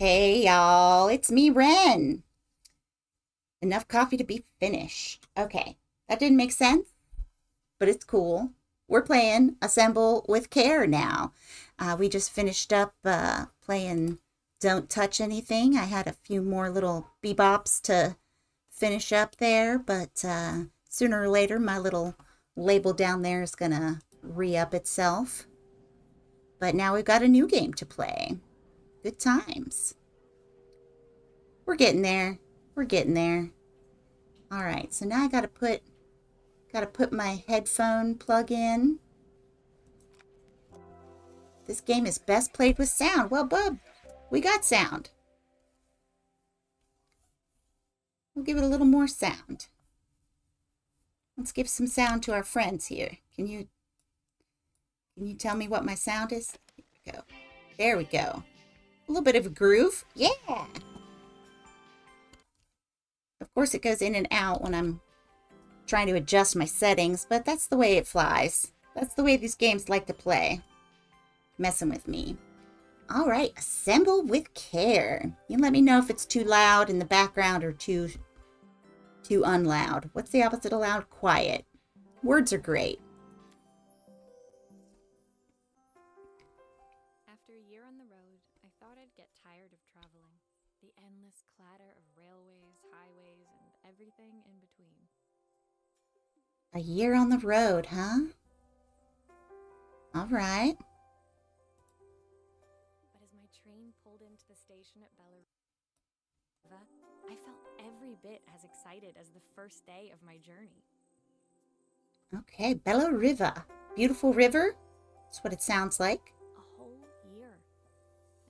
Hey y'all, it's me, Ren. Enough coffee to be finished. Okay, that didn't make sense, but it's cool. We're playing Assemble with Care now. We just finished up playing Don't Touch Anything. I had a few more little bebops to finish up there, but sooner or later, my little label down there is gonna re up itself. But now we've got a new game to play. Good times. We're getting there. We're getting there. All right, so now I gotta put my headphone plug in. This game is best played with sound. Well, bub, we got sound. We'll give it a little more sound. Let's give some sound to our friends here. Can you tell me what my sound is? Here we go. There we go. A little bit of a groove. Yeah. Of course, it goes in and out when I'm trying to adjust my settings, but that's the way it flies. That's the way these games like to play. Messing with me. All right, assemble with care. You let me know if it's too loud in the background or too unloud. What's the opposite of loud? Quiet. Words are great. After a year on the road, I thought I'd get tired of traveling. The endless clatter of railways, highways, and everything in between. A year on the road, huh? All right. But as my train pulled into the station at Bella, I felt every bit as excited as the first day of my journey. Okay, Bella Riva. Beautiful river. That's what it sounds like. A whole year.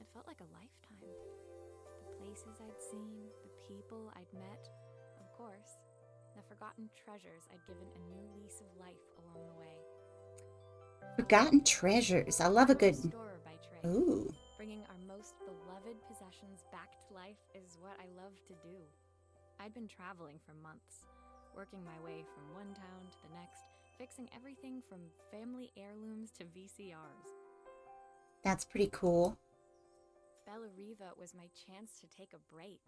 It felt like a lifetime. The places I'd seen, the people I'd met, of course, the forgotten treasures I'd given a new lease of life along the way. Forgotten treasures. I love a good. Restorer by trade. Ooh. Bringing our most beloved possessions back to life is what I love to do. I'd been traveling for months, working my way from one town to the next, fixing everything from family heirlooms to VCRs. That's pretty cool. Bella Riva was my chance to take a break.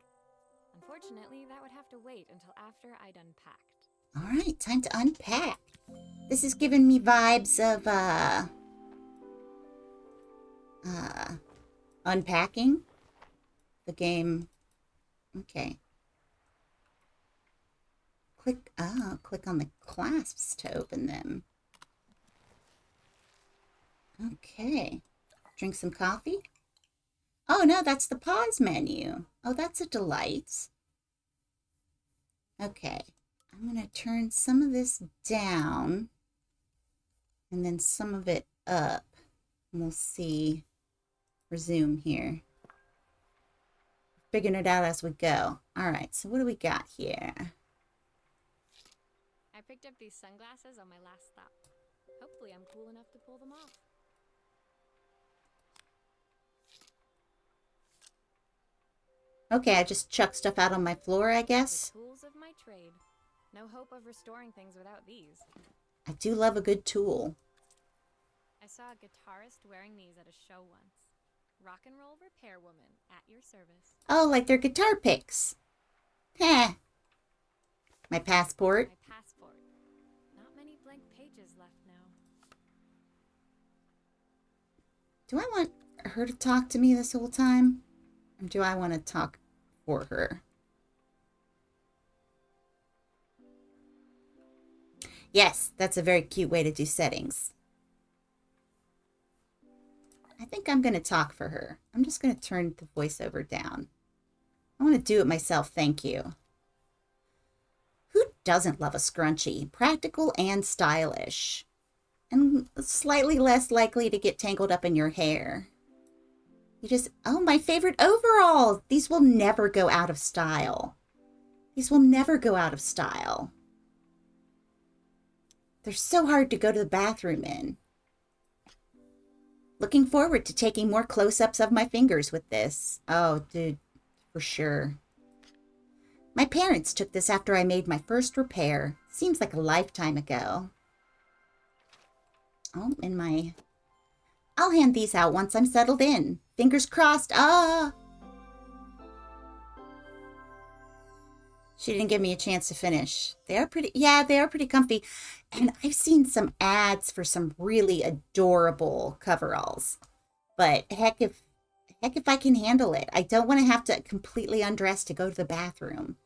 Unfortunately, that would have to wait until after I'd unpacked. All right, time to unpack. This is giving me vibes of unpacking the game. Okay. Click on the clasps to open them. Okay. Drink some coffee. Oh no, that's the pause menu. Oh, that's a delight. Okay. I'm going to turn some of this down and then some of it up. And we'll see. Resume here. Figuring it out as we go. All right, so what do we got here? I picked up these sunglasses on my last stop. Hopefully I'm cool enough to pull them off. Okay, I just chuck stuff out on my floor, I guess. The tools of my trade. No hope of restoring things without these. I do love a good tool. I saw a guitarist wearing these at a show once. Rock and roll repair woman at your service. Oh, like their guitar picks. Heh. My passport. My passport. Not many blank pages left now. Do I want her to talk to me this whole time? Or do I want to talk for her? Yes, that's a very cute way to do settings. I think I'm going to talk for her. I'm just going to turn the voiceover down. I want to do it myself, thank you. Who doesn't love a scrunchie? Practical and stylish. And slightly less likely to get tangled up in your hair. Oh, my favorite overalls! These will never go out of style. These will never go out of style. They're so hard to go to the bathroom in. Looking forward to taking more close-ups of my fingers with this. Oh, dude, for sure. My parents took this after I made my first repair. Seems like a lifetime ago. Oh, I'll hand these out once I'm settled in. Fingers crossed. Ah! She didn't give me a chance to finish. They are pretty, yeah, they are pretty comfy. And I've seen some ads for some really adorable coveralls. But heck if I can handle it. I don't want to have to completely undress to go to the bathroom.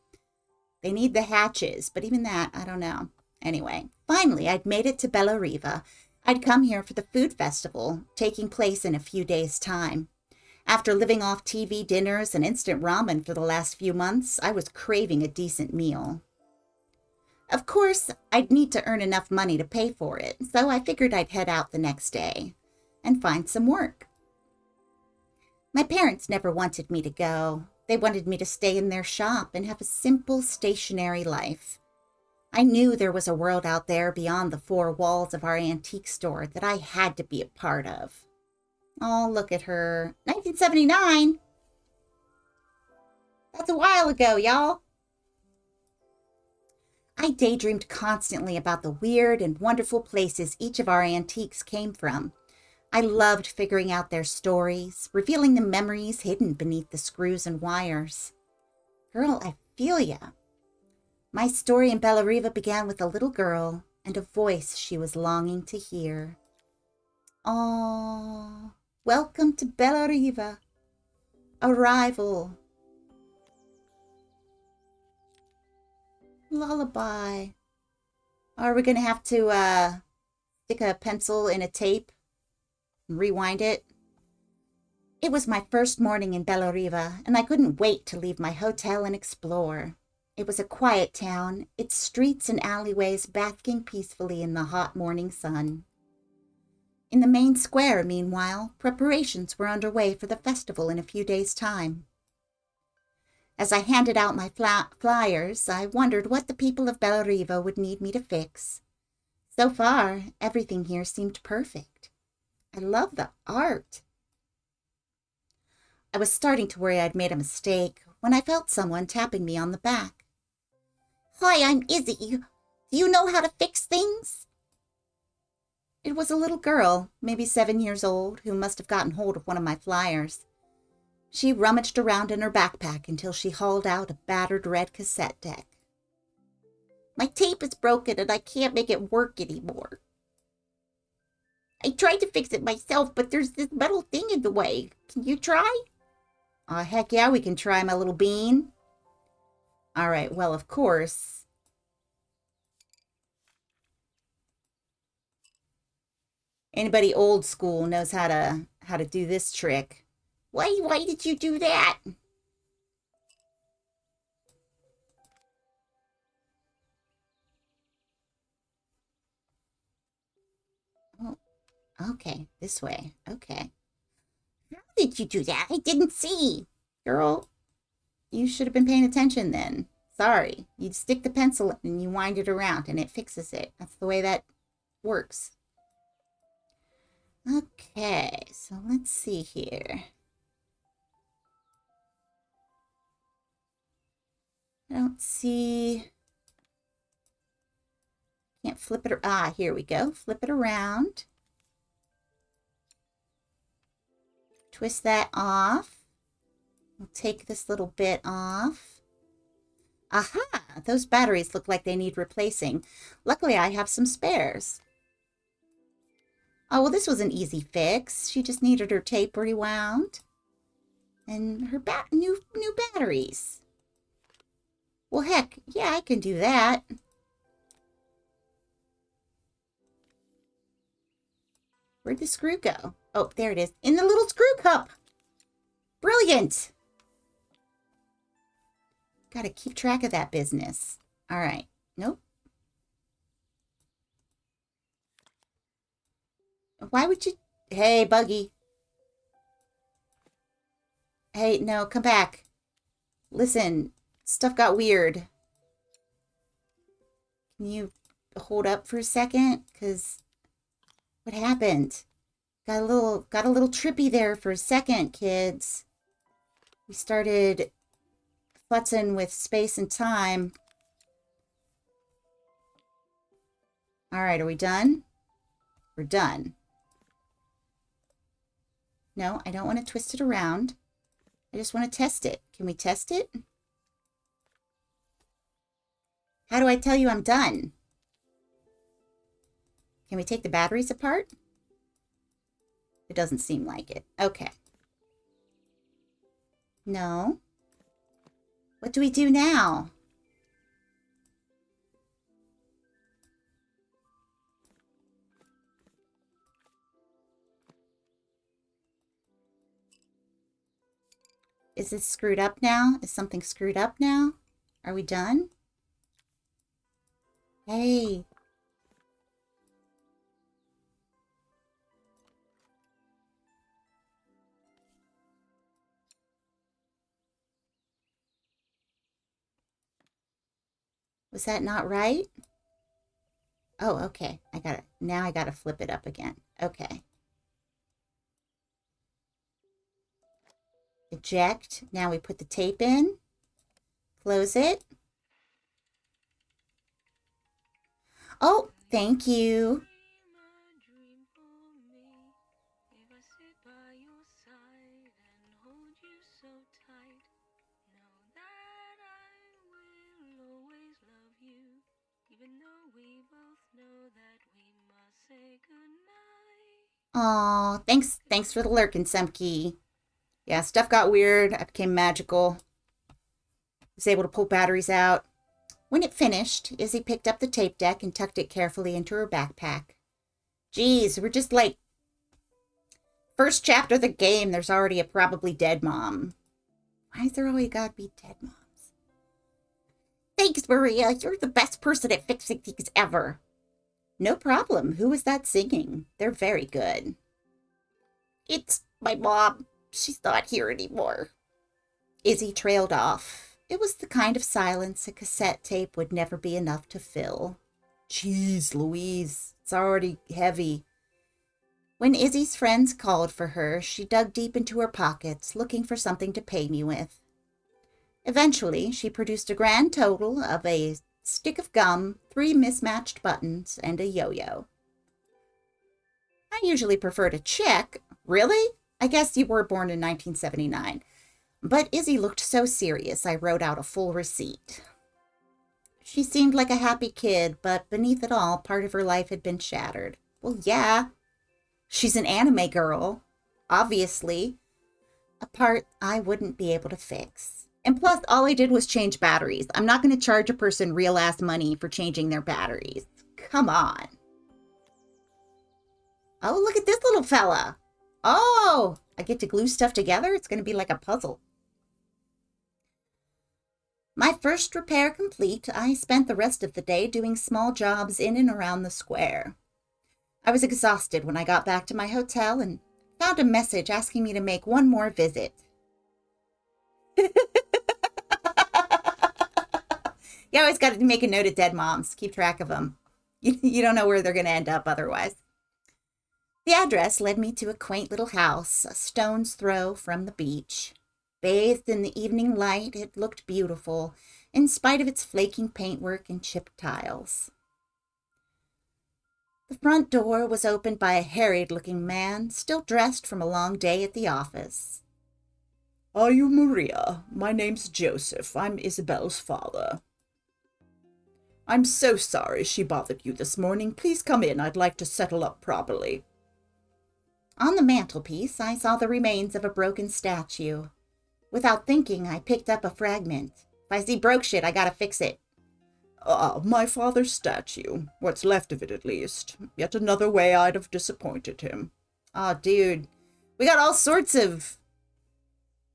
They need the hatches, but even that, I don't know. Anyway, finally, I'd made it to Bella Riva. I'd come here for the food festival, taking place in a few days' time. After living off TV dinners and instant ramen for the last few months, I was craving a decent meal. Of course, I'd need to earn enough money to pay for it, so I figured I'd head out the next day and find some work. My parents never wanted me to go. They wanted me to stay in their shop and have a simple, stationary life. I knew there was a world out there beyond the four walls of our antique store that I had to be a part of. Oh, look at her. 1979? That's a while ago, y'all. I daydreamed constantly about the weird and wonderful places each of our antiques came from. I loved figuring out their stories, revealing the memories hidden beneath the screws and wires. Girl, I feel ya. My story in Bella Riva began with a little girl and a voice she was longing to hear. Aww, welcome to Bella Riva. Arrival. Lullaby. Are we going to have to stick a pencil in a tape and rewind it? It was my first morning in Bella Riva, and I couldn't wait to leave my hotel and explore. It was a quiet town, its streets and alleyways basking peacefully in the hot morning sun. In the main square, meanwhile, preparations were underway for the festival in a few days' time. As I handed out my flyers, I wondered what the people of Bella Riva would need me to fix. So far, everything here seemed perfect. I love the art. I was starting to worry I'd made a mistake when I felt someone tapping me on the back. Hi, I'm Izzy. Do you know how to fix things? It was a little girl, maybe 7 years old, who must have gotten hold of one of my flyers. She rummaged around in her backpack until she hauled out a battered red cassette deck. My tape is broken and I can't make it work anymore. I tried to fix it myself, but there's this metal thing in the way. Can you try? Heck yeah, we can try, my little bean. All right, well, of course. Anybody old school knows how to do this trick. Why did you do that? Oh, okay, this way. Okay. How did you do that? I didn't see. Girl, you should have been paying attention then. Sorry. You stick the pencil and you wind it around and it fixes it. That's the way that works. Okay, so let's see here. I don't see... Can't flip it... here we go. Flip it around. Twist that off. We'll take this little bit off. Aha! Those batteries look like they need replacing. Luckily, I have some spares. Oh, well, this was an easy fix. She just needed her tape rewound. And her new batteries. Well, heck, yeah, I can do that. Where'd the screw go? Oh, there it is. In the little screw cup. Brilliant. Gotta keep track of that business. All right. Nope. Why would you... Hey, Buggy. Hey, no, come back. Listen, stuff got weird. Can you hold up for a second? Because what happened? Got a little trippy there for a second, kids. We started futzing with space and time. All right, are we done? We're done. No, I don't want to twist it around. I just want to test it. Can we test it? How do I tell you I'm done? Can we take the batteries apart? It doesn't seem like it. Okay. No. What do we do now? Is this screwed up now? Is something screwed up now? Are we done? Hey. Was that not right? Oh, okay. Now I gotta flip it up again. Okay. Eject. Now we put the tape in. Close it. Oh, thank you. Aw, thanks for the lurkin, Semke. Yeah, stuff got weird. I became magical. Was able to pull batteries out. When it finished, Izzy picked up the tape deck and tucked it carefully into her backpack. Geez, we're just like... First chapter of the game, there's already a probably dead mom. Why is there always gotta be dead moms? Thanks, Maria. You're the best person at fixing things ever. No problem. Who was that singing? They're very good. It's my mom. She's not here anymore. Izzy trailed off. It was the kind of silence a cassette tape would never be enough to fill. Jeez, Louise. It's already heavy. When Izzy's friends called for her, she dug deep into her pockets, looking for something to pay me with. Eventually, she produced a grand total of a stick of gum, 3 mismatched buttons, and a yo-yo. I usually prefer to check. Really? I guess you were born in 1979. But Izzy looked so serious, I wrote out a full receipt. She seemed like a happy kid, but beneath it all, part of her life had been shattered. Well, yeah. She's an anime girl, obviously. A part I wouldn't be able to fix. And plus, all I did was change batteries. I'm not going to charge a person real-ass money for changing their batteries. Come on. Oh, look at this little fella. Oh, I get to glue stuff together? It's going to be like a puzzle. My first repair complete, I spent the rest of the day doing small jobs in and around the square. I was exhausted when I got back to my hotel and found a message asking me to make one more visit. You always got to make a note of dead moms. Keep track of them. You don't know where they're going to end up otherwise. The address led me to a quaint little house, a stone's throw from the beach. Bathed in the evening light, it looked beautiful, in spite of its flaking paintwork and chipped tiles. The front door was opened by a harried-looking man, still dressed from a long day at the office. Are you Maria? My name's Joseph. I'm Isabel's father. I'm so sorry she bothered you this morning. Please come in. I'd like to settle up properly. On the mantelpiece, I saw the remains of a broken statue. Without thinking, I picked up a fragment. If I see broke shit, I gotta fix it. Ah, my father's statue. What's left of it, at least. Yet another way I'd have disappointed him. Aw, dude. We got all sorts of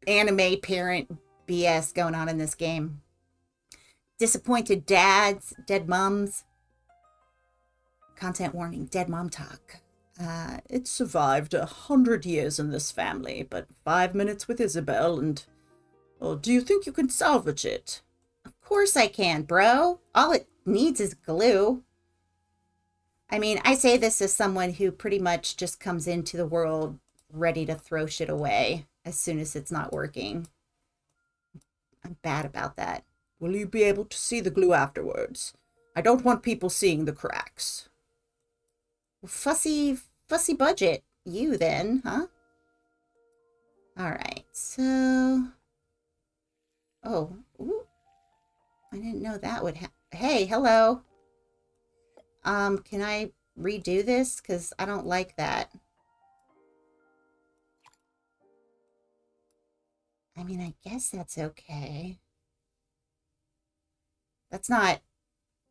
anime parent BS going on in this game. Disappointed dads, dead moms. Content warning, dead mom talk. It survived 100 years in this family, but 5 minutes with Isabel and... Oh, do you think you can salvage it? Of course I can, bro. All it needs is glue. I mean, I say this as someone who pretty much just comes into the world ready to throw shit away as soon as it's not working. I'm bad about that. Will you be able to see the glue afterwards? I don't want people seeing the cracks. Well, fussy budget. You then, huh? Alright, so... Oh, ooh. I didn't know that would happen. Hey, hello. Can I redo this? Because I don't like that. I mean, I guess that's okay. That's not,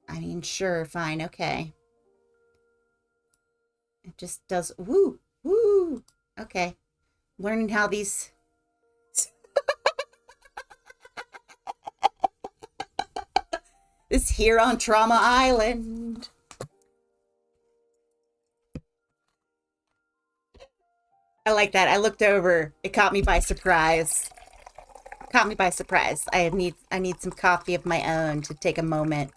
I mean, sure, fine, okay. It just does, woo, woo. Okay. Learning how these, this here on Trauma Island. I like that. I looked over. It caught me by surprise. Caught me by surprise. I need some coffee of my own to take a moment.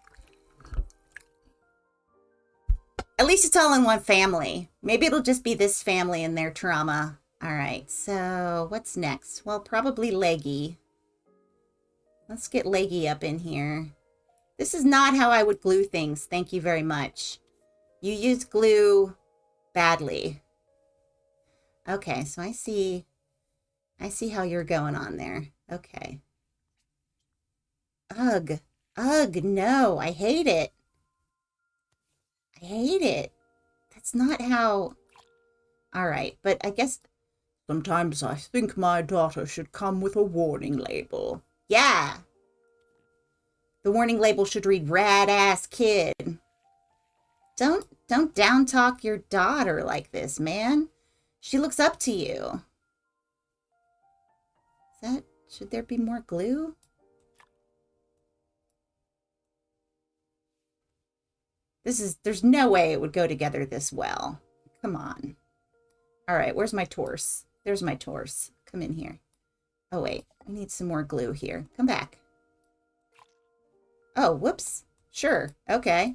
At least it's all in one family. Maybe it'll just be this family and their trauma. All right, so what's next? Well, probably Leggy. Let's get Leggy up in here. This is not how I would glue things. Thank you very much. You use glue badly. Okay, so I see how you're going on there. Okay. Ugh. Ugh, no, I hate it. I hate it. That's not how... All right, but I guess sometimes I think my daughter should come with a warning label. Yeah. The warning label should read rad ass kid. Don't down talk your daughter like this, man. She looks up to you. Should there be more glue? There's no way it would go together this well. Come on. All right, where's my torse? There's my torse. Come in here. Oh, wait. I need some more glue here. Come back. Oh, whoops. Sure. Okay.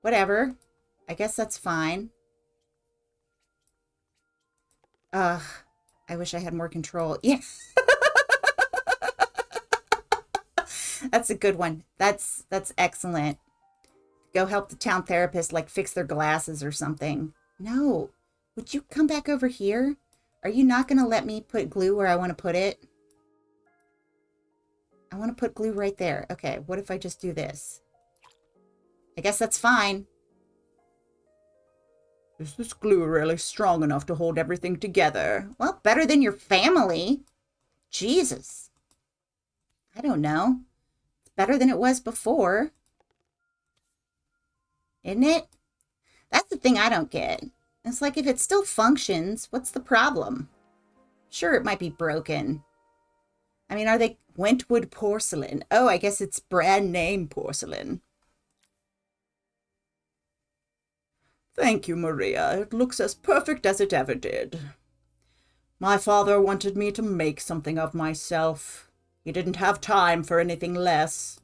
Whatever. I guess that's fine. Ugh. I wish I had more control. Yeah. That's a good one. That's excellent. Go help the town therapist, like, fix their glasses or something. No. Would you come back over here? Are you not going to let me put glue where I want to put it? I want to put glue right there. Okay, what if I just do this? I guess that's fine. Is this glue really strong enough to hold everything together? Well, better than your family. Jesus. I don't know. It's better than it was before. Isn't it? That's the thing I don't get. It's like, if it still functions, what's the problem? Sure, it might be broken. I mean, are they Wentwood porcelain? Oh, I guess it's brand name porcelain. Thank you, Maria. It looks as perfect as it ever did. My father wanted me to make something of myself. He didn't have time for anything less.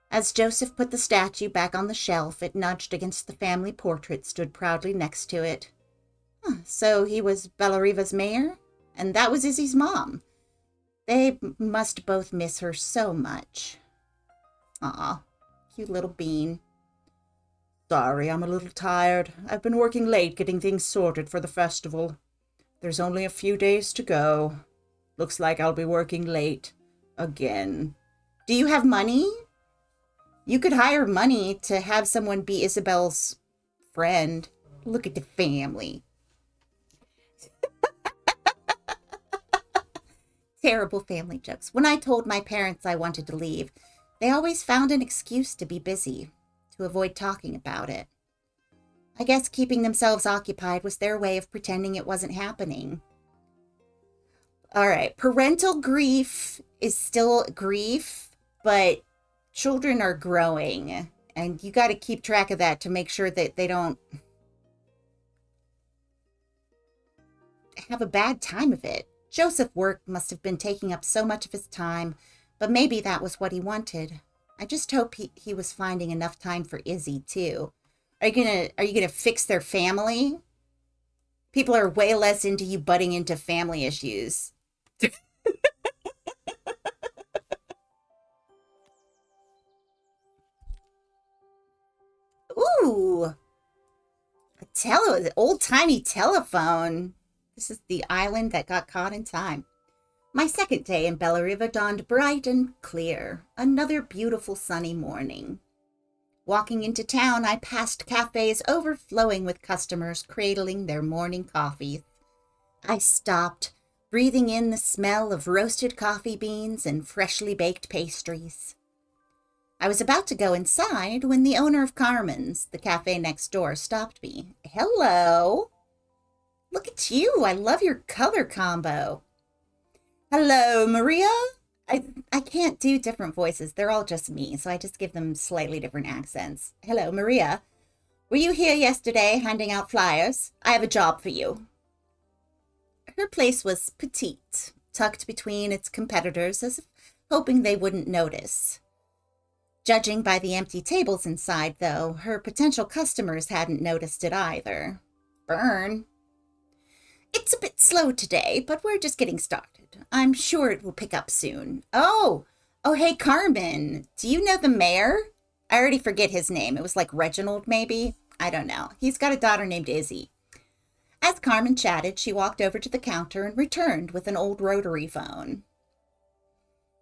As Joseph put the statue back on the shelf, it nudged against the family portrait stood proudly next to it. So he was Bellariva's mayor? And that was Izzy's mom. They must both miss her so much. Aw, cute little bean. Sorry, I'm a little tired. I've been working late getting things sorted for the festival. There's only a few days to go. Looks like I'll be working late. Again. Do you have money? You could hire money to have someone be Isabel's friend. Look at the family. Terrible family jokes. When I told my parents I wanted to leave, they always found an excuse to be busy, to avoid talking about it. I guess keeping themselves occupied was their way of pretending it wasn't happening. All right, parental grief is still grief, but children are growing, and you got to keep track of that to make sure that they don't have a bad time of it. Joseph's work must have been taking up so much of his time, but maybe that was what he wanted. I just hope he was finding enough time for Izzy too. Are you gonna fix their family? People are way less into you butting into family issues. Ooh, old-timey telephone. This is the island that got caught in time. My second day in Bella Riva dawned bright and clear, another beautiful sunny morning. Walking into town, I passed cafes overflowing with customers cradling their morning coffees. I stopped, breathing in the smell of roasted coffee beans and freshly baked pastries. I was about to go inside when the owner of Carmen's, the cafe next door, stopped me. Hello. Look at you. I love your color combo. Hello, Maria. I can't do different voices. They're all just me, so I just give them slightly different accents. Hello, Maria. Were you here yesterday handing out flyers? I have a job for you. Her place was petite, tucked between its competitors as if hoping they wouldn't notice. Judging by the empty tables inside, though, her potential customers hadn't noticed it either. Burn. It's a bit slow today, but we're just getting started. I'm sure it will pick up soon. Oh, hey, Carmen. Do you know the mayor? I already forget his name. It was like Reginald, maybe? I don't know. He's got a daughter named Izzy. As Carmen chatted, she walked over to the counter and returned with an old rotary phone.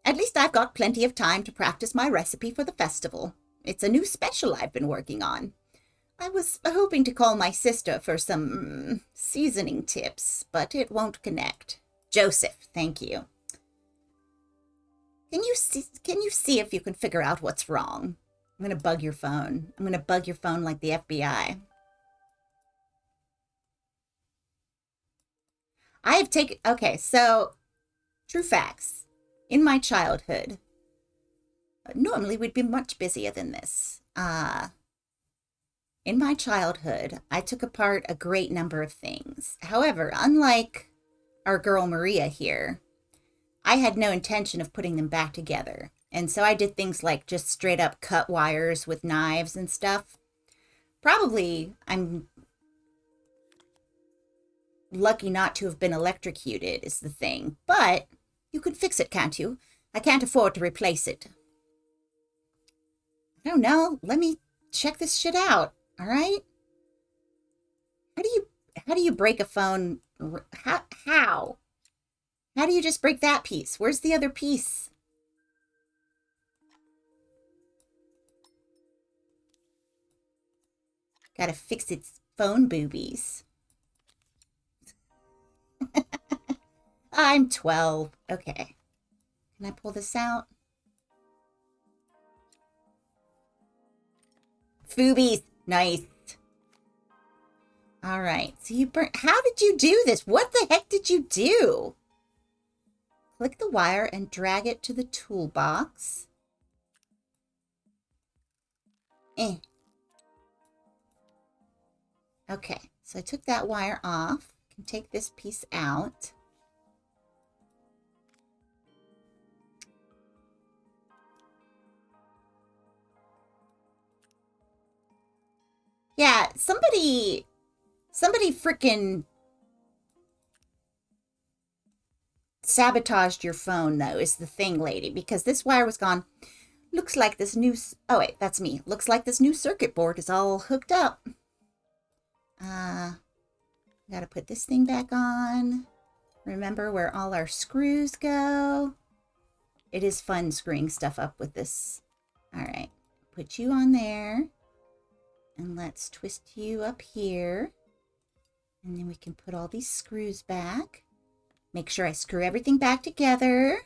At least I've got plenty of time to practice my recipe for the festival. It's a new special I've been working on. I was hoping to call my sister for some seasoning tips, but it won't connect. Joseph, thank you. Can you see if you can figure out what's wrong? I'm going to bug your phone. I'm going to bug your phone like the FBI. Okay, so, true facts. In my childhood, normally we'd be much busier than this. In my childhood, I took apart a great number of things. However, unlike our girl Maria here, I had no intention of putting them back together. And so I did things like just straight up cut wires with knives and stuff. Probably I'm lucky not to have been electrocuted is the thing. But you can fix it, can't you? I can't afford to replace it. I don't know. Let me check this shit out. All right? How do you break a phone? How? How do you just break that piece? Where's the other piece? Gotta fix its phone boobies. I'm 12. Okay. Can I pull this out? Foobies. Nice. All right. So how did you do this? What the heck did you do? Click the wire and drag it to the toolbox. Okay. So I took that wire off. I can take this piece out. Yeah, somebody freaking sabotaged your phone, though, is the thing, lady, because this wire was gone. Looks like this new... Oh, wait, that's me. Looks like this new circuit board is all hooked up. Gotta put this thing back on. Remember where all our screws go. It is fun screwing stuff up with this. All right, put you on there. And let's twist you up here. And then we can put all these screws back. Make sure I screw everything back together.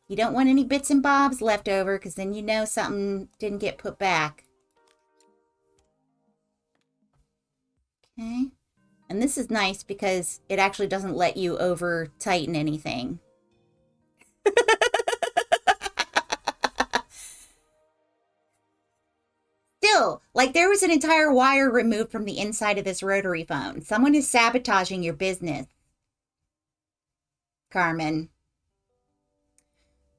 You don't want any bits and bobs left over because then you know something didn't get put back. Okay. And this is nice because it actually doesn't let you over tighten anything. Still, like there was an entire wire removed from the inside of this rotary phone. Someone is sabotaging your business. Carmen.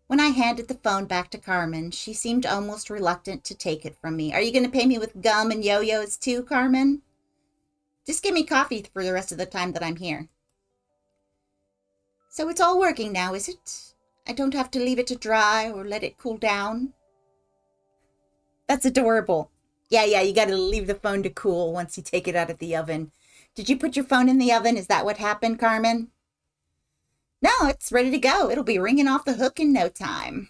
When I handed the phone back to Carmen, she seemed almost reluctant to take it from me. Are you going to pay me with gum and yo-yos too, Carmen? Just give me coffee for the rest of the time that I'm here. So it's all working now, is it? I don't have to leave it to dry or let it cool down? That's adorable. Yeah, you got to leave the phone to cool once you take it out of the oven. Did you put your phone in the oven? Is that what happened, Carmen? No, it's ready to go. It'll be ringing off the hook in no time.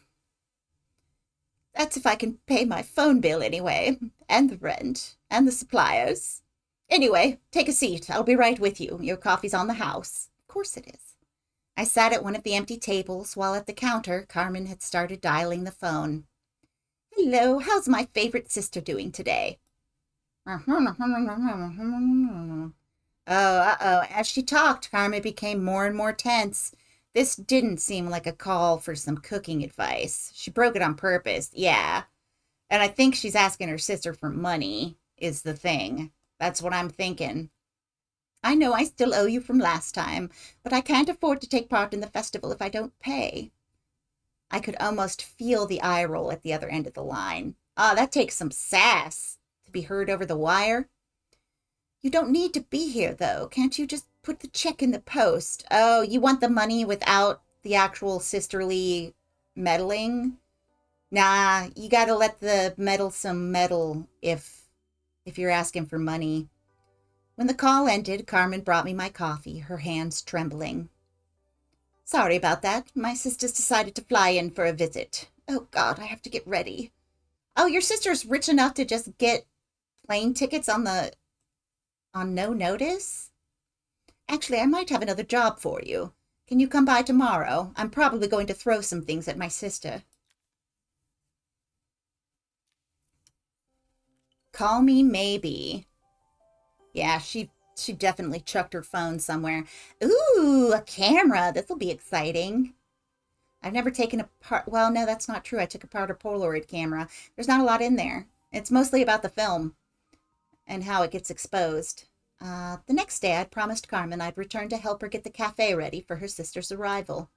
That's if I can pay my phone bill anyway, and the rent, and the suppliers. Anyway, take a seat. I'll be right with you. Your coffee's on the house. Of course it is. I sat at one of the empty tables while at the counter Carmen had started dialing the phone. Hello, how's my favorite sister doing today? Oh. As she talked, Carmen became more and more tense. This didn't seem like a call for some cooking advice. She broke it on purpose, yeah. And I think she's asking her sister for money, is the thing. That's what I'm thinking. I know I still owe you from last time, but I can't afford to take part in the festival if I don't pay. I could almost feel the eye roll at the other end of the line. Ah, that takes some sass to be heard over the wire. You don't need to be here, though. Can't you just put the check in the post? Oh, you want the money without the actual sisterly meddling? Nah, you gotta let the meddlesome meddle if you're asking for money. When the call ended, Carmen brought me my coffee, her hands trembling. Sorry about that. My sister's decided to fly in for a visit. Oh, God, I have to get ready. Oh, your sister's rich enough to just get plane tickets on no notice? Actually, I might have another job for you. Can you come by tomorrow? I'm probably going to throw some things at my sister. Call me maybe. Yeah, she definitely chucked her phone somewhere. Ooh, a camera. This'll be exciting. I've never taken apart. Well, no, that's not true. I took apart a Polaroid camera. There's not a lot in there. It's mostly about the film and how it gets exposed. The next day, I'd promised Carmen I'd return to help her get the cafe ready for her sister's arrival.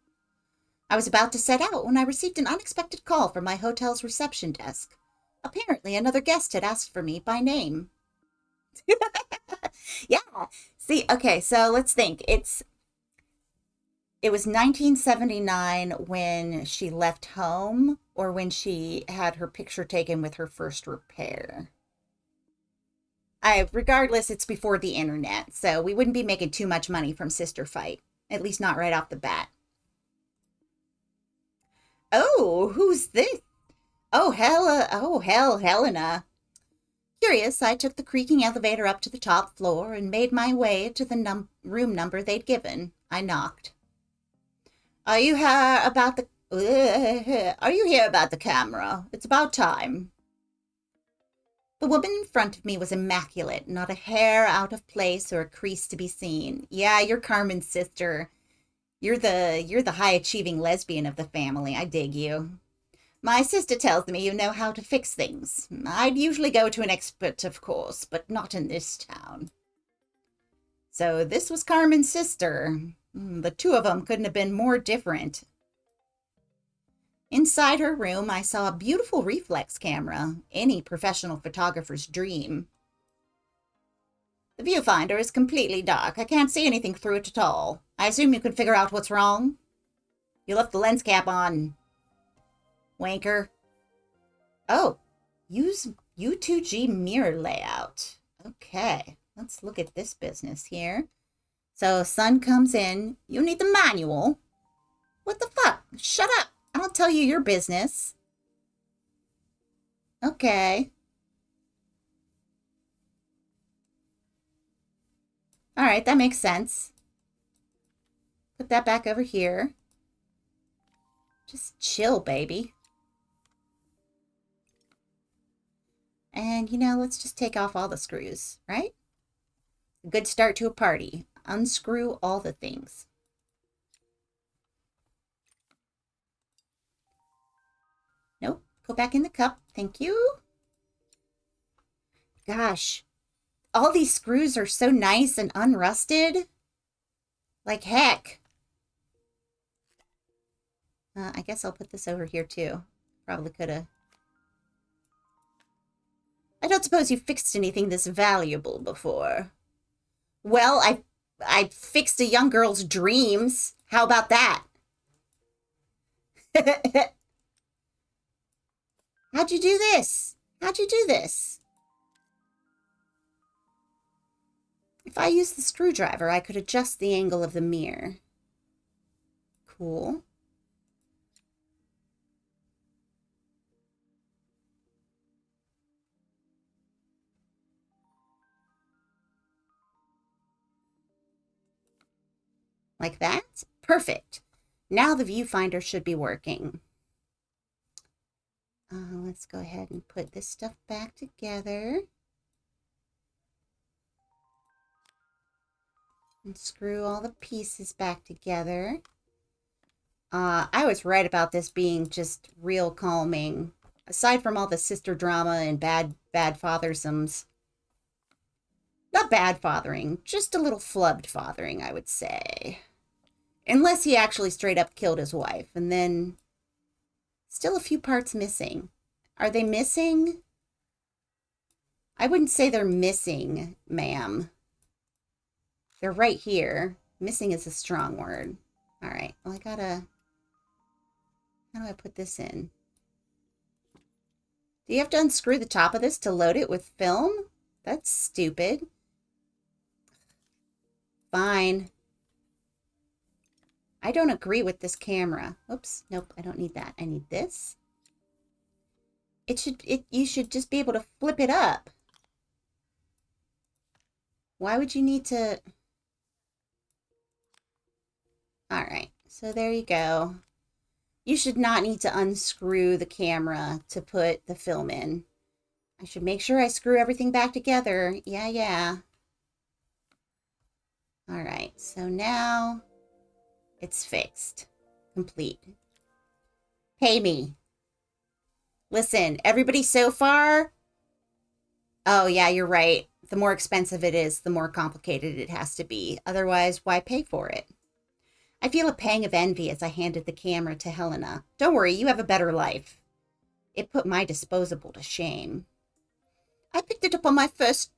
I was about to set out when I received an unexpected call from my hotel's reception desk. Apparently, another guest had asked for me by name. Yeah. See, okay, so let's think. It was 1979 when she left home or when she had her picture taken with her first repair. Regardless, it's before the internet, so we wouldn't be making too much money from Sister Fight. At least not right off the bat. Oh, who's this? Oh, Helena. Curious, I took the creaking elevator up to the top floor and made my way to the room number they'd given. I knocked. Are you here about the camera? It's about time. The woman in front of me was immaculate, not a hair out of place or a crease to be seen. Yeah, you're Carmen's sister. You're the high-achieving lesbian of the family. I dig you. My sister tells me you know how to fix things. I'd usually go to an expert, of course, but not in this town. So this was Carmen's sister. The two of them couldn't have been more different. Inside her room, I saw a beautiful reflex camera, any professional photographer's dream. The viewfinder is completely dark. I can't see anything through it at all. I assume you can figure out what's wrong? You left the lens cap on. Wanker. Oh, use U2G mirror layout. Okay, let's look at this business here. So, sun comes in. You need the manual. What the fuck? Shut up. I'll tell you your business. Okay. All right, that makes sense. Put that back over here. Just chill, baby. And, let's just take off all the screws, right? A good start to a party. Unscrew all the things. Nope. Go back in the cup. Thank you. Gosh. All these screws are so nice and unrusted. Like heck. I guess I'll put this over here too. Probably could have. I don't suppose you've fixed anything this valuable before. Well, I fixed a young girl's dreams. How about that? How'd you do this? How'd you do this? If I used the screwdriver, I could adjust the angle of the mirror. cool. Like that? Perfect. Now the viewfinder should be working. Let's go ahead and put this stuff back together. And screw all the pieces back together. I was right about this being just real calming. Aside from all the sister drama and bad fathersomes. Not bad fathering, just a little flubbed fathering, I would say. Unless he actually straight up killed his wife. And then still a few parts missing. Are they missing? I wouldn't say they're missing, ma'am. They're right here. Missing is a strong word. All right. Well, I gotta... How do I put this in? Do you have to unscrew the top of this to load it with film? That's stupid. Fine. I don't agree with this camera. Oops. Nope, I don't need that. I need this. You should just be able to flip it up. Why would you need to... All right, so there you go. You should not need to unscrew the camera to put the film in. I should make sure I screw everything back together. Yeah. All right, so now it's fixed. Complete. Pay me. Listen, everybody so far... Oh, yeah, you're right. The more expensive it is, the more complicated it has to be. Otherwise, why pay for it? I feel a pang of envy as I handed the camera to Helena. Don't worry, you have a better life. It put my disposable to shame. I picked it up on my first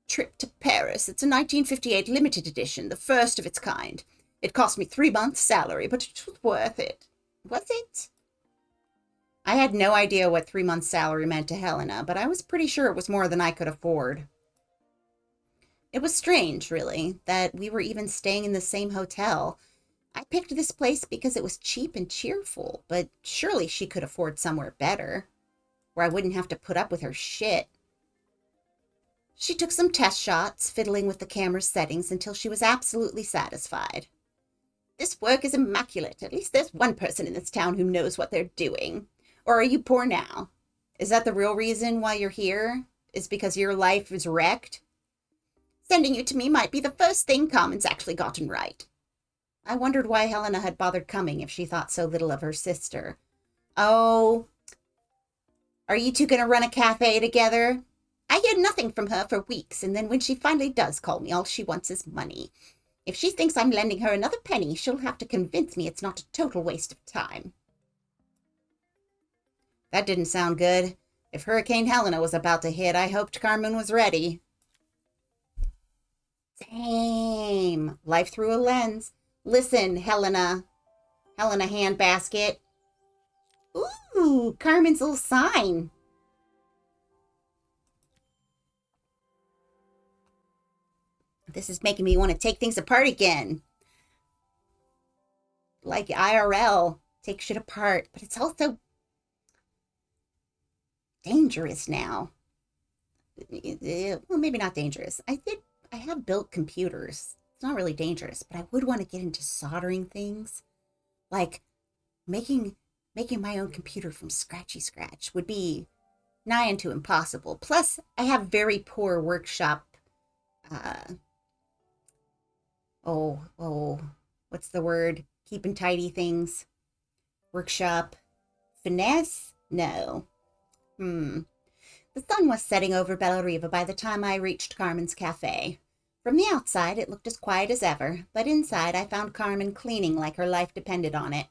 trip to Paris. It's a 1958 limited edition, the first of its kind. It cost me 3 months' salary, but it was worth it. Was it? I had no idea what 3 months' salary meant to Helena, but I was pretty sure it was more than I could afford. It was strange, really, that we were even staying in the same hotel. I picked this place because it was cheap and cheerful, but surely she could afford somewhere better, where I wouldn't have to put up with her shit. She took some test shots, fiddling with the camera's settings until she was absolutely satisfied. This work is immaculate. At least there's one person in this town who knows what they're doing. Or are you poor now? Is that the real reason why you're here? Is because your life is wrecked? Sending you to me might be the first thing Carmen's actually gotten right. I wondered why Helena had bothered coming if she thought so little of her sister. Oh, are you two going to run a cafe together? I hear nothing from her for weeks, and then when she finally does call me, all she wants is money. If she thinks I'm lending her another penny, she'll have to convince me it's not a total waste of time. That didn't sound good. If Hurricane Helena was about to hit, I hoped Carmen was ready. Same. Life through a lens. Listen, Helena. Helena handbasket. Ooh, Carmen's little sign. This is making me want to take things apart again. Like IRL. Take shit apart. But it's also dangerous now. Well, maybe not dangerous. I have built computers. It's not really dangerous, but I would want to get into soldering things. Like making my own computer from scratch would be nigh unto impossible. Plus, I have very poor workshop, what's the word? Keep and tidy things. Workshop finesse? No. The sun was setting over Bella Riva by the time I reached Carmen's cafe. From the outside, it looked as quiet as ever, but inside I found Carmen cleaning like her life depended on it.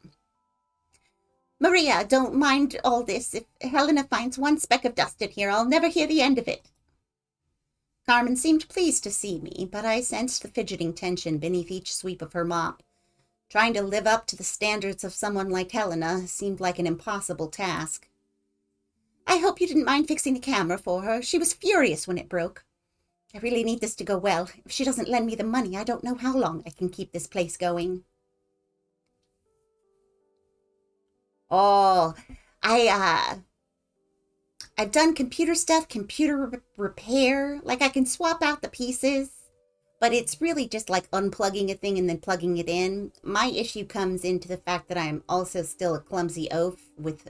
Maria, don't mind all this. If Helena finds one speck of dust in here, I'll never hear the end of it. Carmen seemed pleased to see me, but I sensed the fidgeting tension beneath each sweep of her mop. Trying to live up to the standards of someone like Helena seemed like an impossible task. I hope you didn't mind fixing the camera for her. She was furious when it broke. I really need this to go well. If she doesn't lend me the money, I don't know how long I can keep this place going. Oh, I I've done computer stuff, computer repair. Like I can swap out the pieces, but it's really just like unplugging a thing and then plugging it in. My issue comes into the fact that I'm also still a clumsy oaf with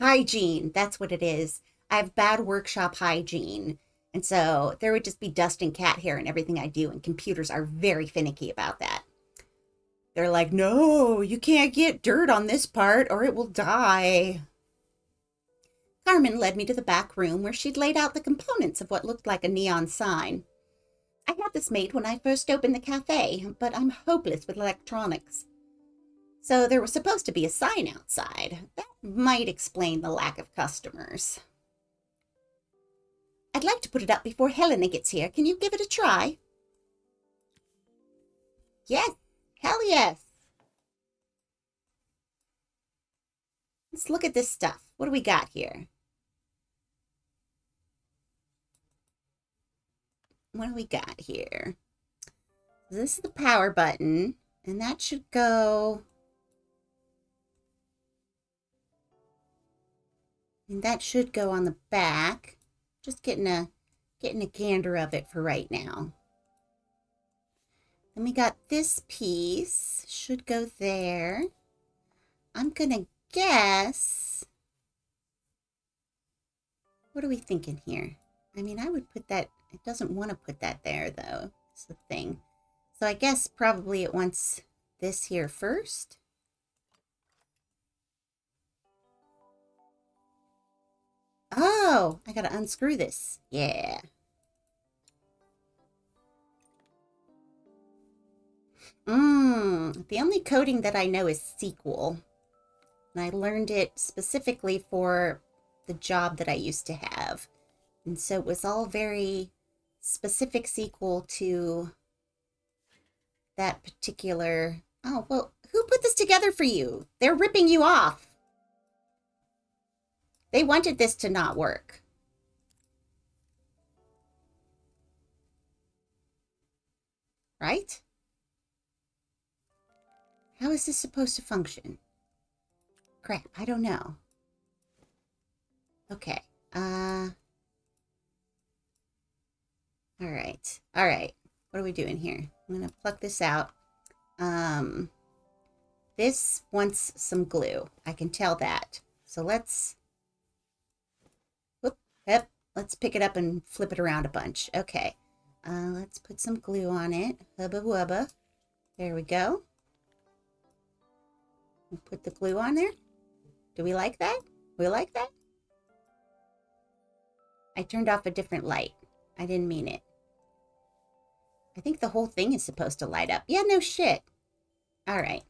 hygiene. That's what it is. I have bad workshop hygiene. And so there would just be dust and cat hair in everything I do, and computers are very finicky about that. They're like, no, you can't get dirt on this part or it will die. Carmen led me to the back room where she'd laid out the components of what looked like a neon sign. I had this made when I first opened the cafe, but I'm hopeless with electronics. So there was supposed to be a sign outside. That might explain the lack of customers. I'd like to put it up before Helena gets here. Can you give it a try? Yes, hell yes. Let's look at this stuff. What do we got here? What do we got here? This is the power button, and that should go... And that should go on the back. Just getting a gander of it for right now. Then we got this piece. Should go there. I'm gonna guess... What are we thinking here? I mean, I would put that... It doesn't want to put that there, though. It's the thing. So I guess probably it wants this here first. Oh, I gotta unscrew this. Yeah. The only coding that I know is SQL. And I learned it specifically for the job that I used to have. And so it was all very specific SQL to that particular... Oh, well, who put this together for you? They're ripping you off. They wanted this to not work. Right? How is this supposed to function? Crap, I don't know. Okay. All right. All right. What are we doing here? I'm going to pluck this out. This wants some glue. I can tell that. So let's... Whoop, yep. Let's pick it up and flip it around a bunch. Okay. Let's put some glue on it. Hubba wubba. There we go. We'll put the glue on there. Do we like that? We like that? I turned off a different light. I didn't mean it. I think the whole thing is supposed to light up. Yeah, no shit. All right.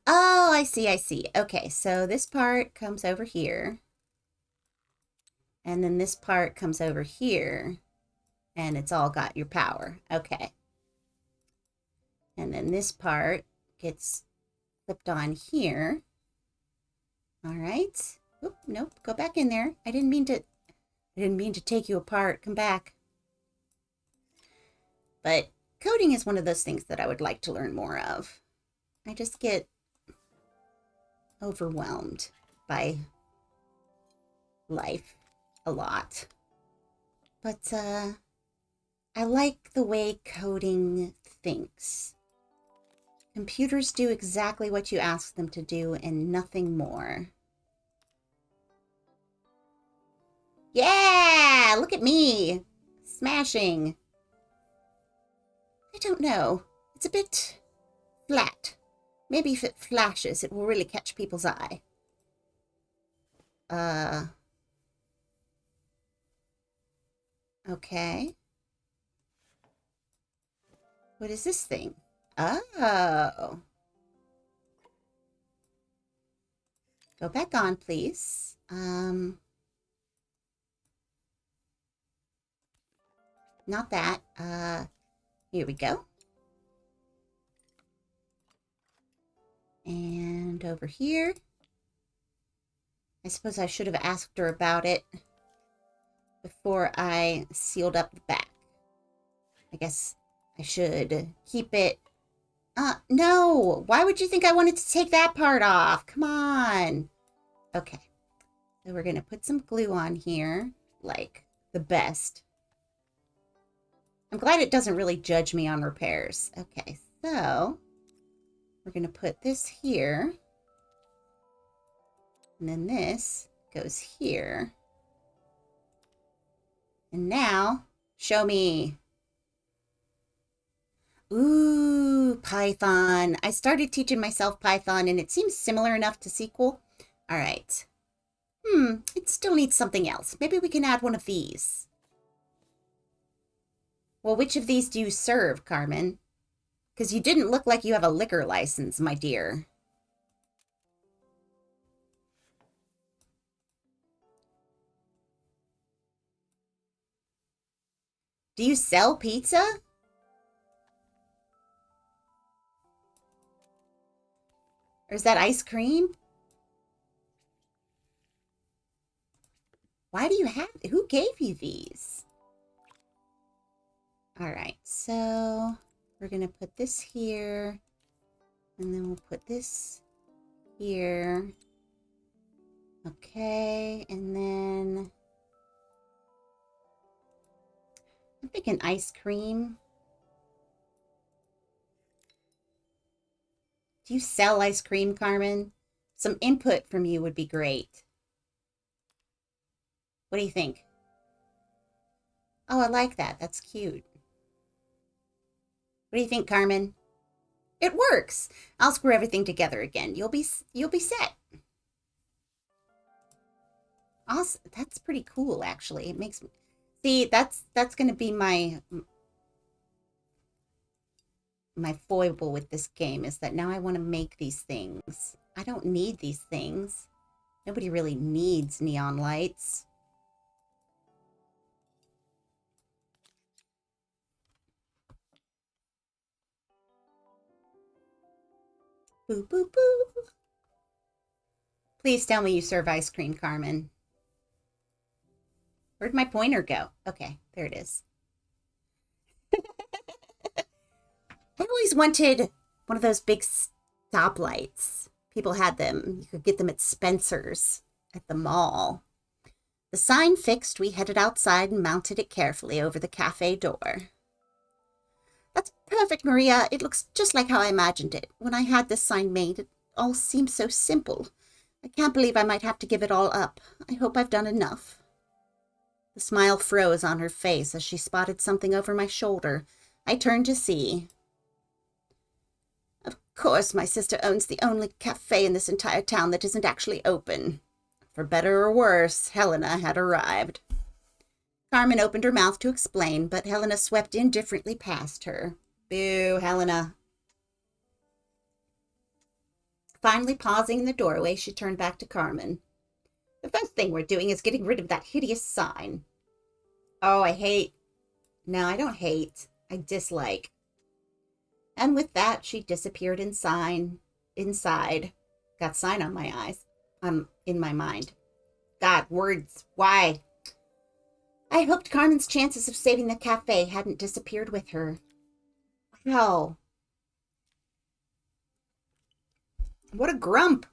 Oh, I see, I see. Okay, so this part comes over here. And then this part comes over here. And it's all got your power. Okay. And then this part gets clipped on here. All right. Oop, nope, go back in there. I didn't mean to take you apart. Come back. But coding is one of those things that I would like to learn more of. I just get overwhelmed by life a lot. But I like the way coding thinks. Computers do exactly what you ask them to do and nothing more. Yeah! Look at me! Smashing. I don't know. It's a bit flat. Maybe if it flashes, it will really catch people's eye. Okay. What is this thing? Oh. Go back on, please. Not that. Here we go. And over here. I suppose I should have asked her about it before I sealed up the back. I guess I should keep it No. Why would you think I wanted to take that part off? Come on. Okay. So we're going to put some glue on here, like the best. I'm glad it doesn't really judge me on repairs. Okay, so we're going to put this here. And then this goes here. And now, show me. Ooh, Python. I started teaching myself Python, and it seems similar enough to SQL. All right. It still needs something else. Maybe we can add one of these. Well, which of these do you serve, Carmen? Because you didn't look like you have a liquor license, my dear. Do you sell pizza? Or is that ice cream? Why do you have... Who gave you these? All right, so we're going to put this here. And then we'll put this here. Okay, and then... I'm thinking ice cream. Do you sell ice cream, Carmen? Some input from you would be great. What do you think? Oh, I like that. That's cute. What do you think, Carmen? It works. I'll screw everything together again. You'll be set. Awesome. That's pretty cool, actually. It makes me see. That's going to be my foible with this game is that now I want to make these things. I don't need these things. Nobody really needs neon lights. Boo, boo, boo. Please tell me you serve ice cream, Carmen. Where'd my pointer go? Okay, there it is. I always wanted one of those big stoplights. People had them. You could get them at Spencer's at the mall. The sign fixed, we headed outside and mounted it carefully over the cafe door. That's perfect, Maria. It looks just like how I imagined it. When I had this sign made, it all seemed so simple. I can't believe I might have to give it all up. I hope I've done enough. The smile froze on her face as she spotted something over my shoulder. I turned to see. Of course, my sister owns the only cafe in this entire town that isn't actually open. For better or worse, Helena had arrived. Carmen opened her mouth to explain, but Helena swept indifferently past her. Boo, Helena. Finally pausing in the doorway, she turned back to Carmen. The first thing we're doing is getting rid of that hideous sign. Oh, I hate... No, I don't hate. I dislike. And with that, she disappeared inside. Got sign on my eyes. In my mind. God, words. Why? I hoped Carmen's chances of saving the cafe hadn't disappeared with her. Wow. What a grump.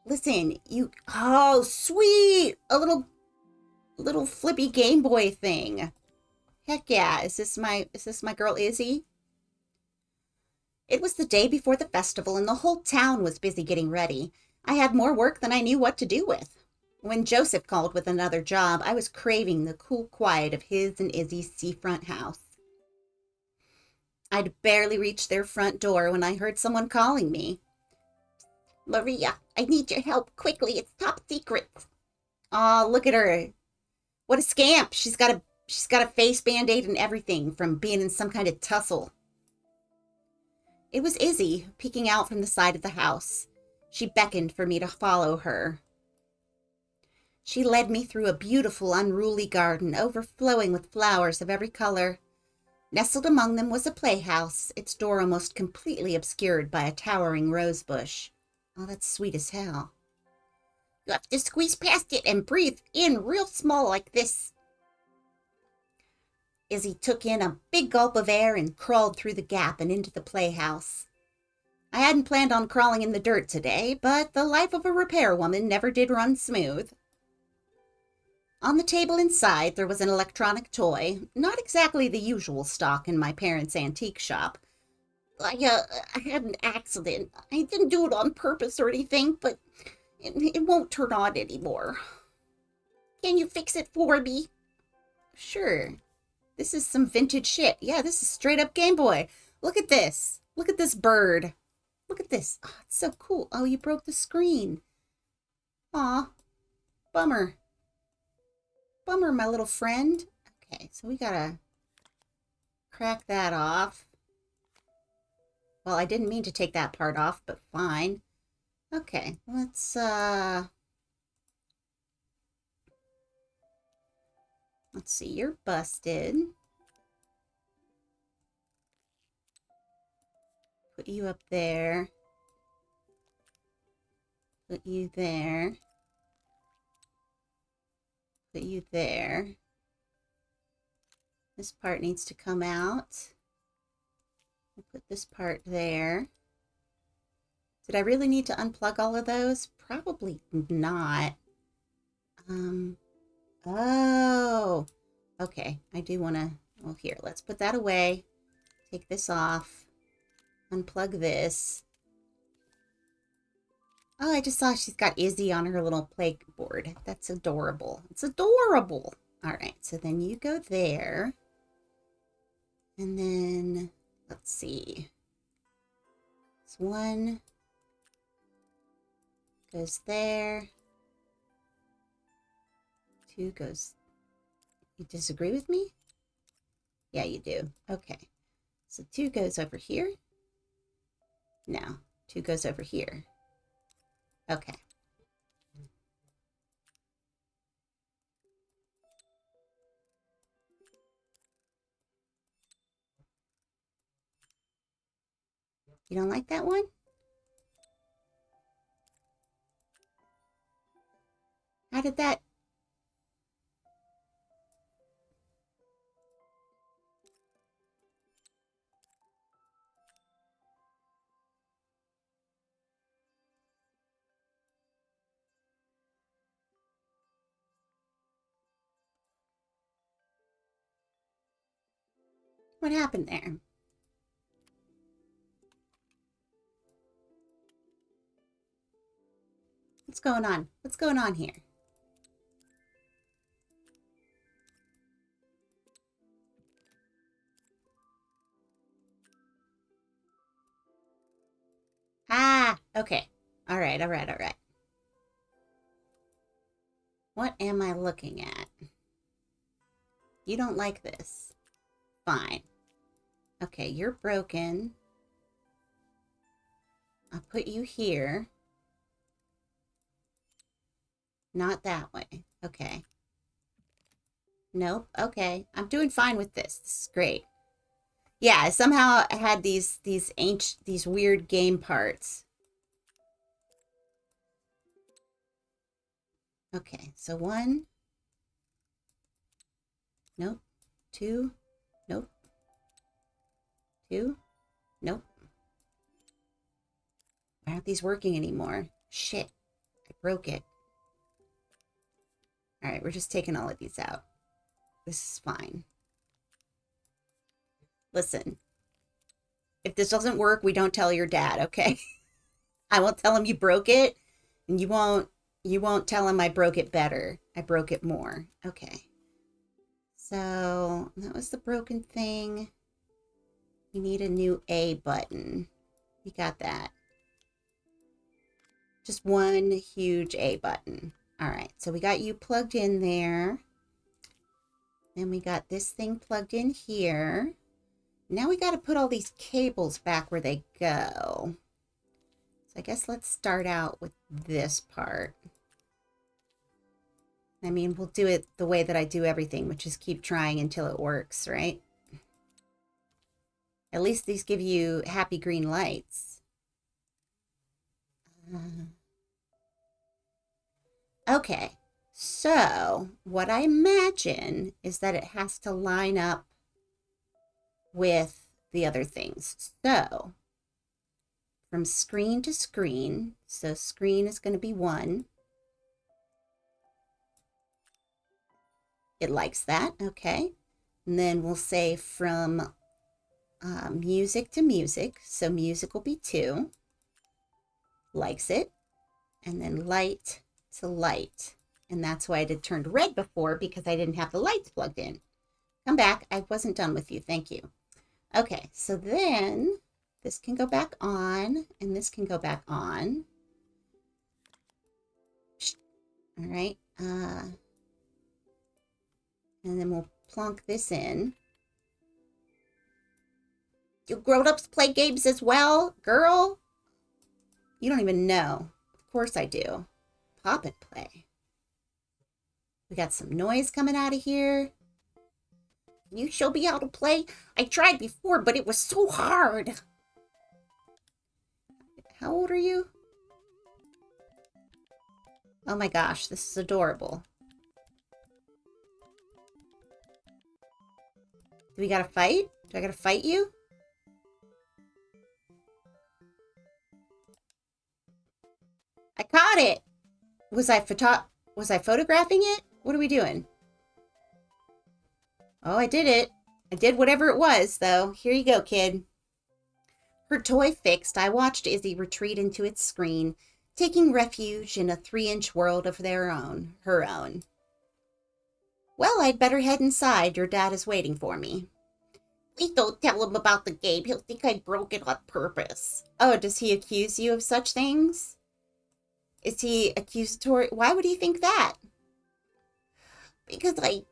Listen, you... Oh, sweet! A little flippy Game Boy thing. Heck yeah. Is this my girl Izzy? It was the day before the festival and the whole town was busy getting ready. I had more work than I knew what to do with. When Joseph called with another job, I was craving the cool quiet of his and Izzy's seafront house. I'd barely reached their front door when I heard someone calling me. Maria, I need your help quickly. It's top secret. Aw, look at her. What a scamp. She's got a face band-aid and everything from being in some kind of tussle. It was Izzy, peeking out from the side of the house. She beckoned for me to follow her. She led me through a beautiful, unruly garden, overflowing with flowers of every color. Nestled among them was a playhouse, its door almost completely obscured by a towering rose bush. Oh, that's sweet as hell. You have to squeeze past it and breathe in real small like this. Izzy took in a big gulp of air and crawled through the gap and into the playhouse. I hadn't planned on crawling in the dirt today, but the life of a repairwoman never did run smooth. On the table inside, there was an electronic toy, not exactly the usual stock in my parents' antique shop. I had an accident. I didn't do it on purpose or anything, but it won't turn on anymore. Can you fix it for me? Sure. This is some vintage shit. Yeah, this is straight up Game Boy. Look at this. Look at this bird. Look at this. Oh, it's so cool. Oh, you broke the screen. Aw. Bummer. Bummer, my little friend. Okay, so we gotta crack that off. Well, I didn't mean to take that part off, but fine. Okay, let's see, you're busted. Put you up there. Put you there. Put you there. This part needs to come out. I'll put this part there. Did I really need to unplug all of those? Probably not. Oh. Okay, I do want to... Well, here, let's put that away. Take this off. Unplug this. Oh, I just saw she's got Izzy on her little playboard. That's adorable. It's adorable. All right, so then you go there. And then, let's see. This one goes there. Two goes... You disagree with me? Yeah, you do. Okay. So 2 goes over here. No, 2 goes over here. Okay. You don't like that one? How did that... What happened there? What's going on? What's going on here? Ah, okay. All right, all right, all right. What am I looking at? You don't like this. Fine. Okay, you're broken. I'll put you here. Not that way. Okay. Nope. Okay. I'm doing fine with this. This is great. Yeah, somehow I had these weird game parts. Okay, so 1. Nope. 2. Nope. 2. Nope. Why aren't these working anymore? Shit. I broke it. All right, we're just taking all of these out. This is fine. Listen. If this doesn't work, we don't tell your dad, okay? I won't tell him you broke it, and you won't tell him I broke it better. I broke it more. Okay. So, that was the broken thing. You need a new A button. You got that. Just one huge A button. All right, so we got you plugged in there. Then we got this thing plugged in here. Now we got to put all these cables back where they go. So I guess let's start out with this part. I mean, we'll do it the way that I do everything, which is keep trying until it works, right? At least these give you happy green lights. Okay, so what I imagine is that it has to line up with the other things. So from screen to screen, so screen is going to be 1. It likes that, okay. And then we'll say from music to music, so music will be 2. Likes it. And then light to light. And that's why it had turned red before, because I didn't have the lights plugged in. Come back. I wasn't done with you. Thank you. Okay, so then this can go back on, and this can go back on. All right. And then we'll plonk this in. Do grown-ups play games as well, girl? You don't even know. Of course I do. Pop and play. We got some noise coming out of here. Can you show me how to play? I tried before, but it was so hard. How old are you? Oh my gosh, this is adorable. Do we gotta fight? Do I gotta fight you? I caught it. Was I photographing it? What are we doing? Oh, I did it. I did whatever it was, though. Here you go, kid. Her toy fixed, I watched Izzy retreat into its screen, taking refuge in a 3-inch world of her own. Well, I'd better head inside. Your dad is waiting for me. Please don't tell him about the game. He'll think I broke it on purpose. Oh, does he accuse you of such things? Is he accusatory? Why would he think that? Because I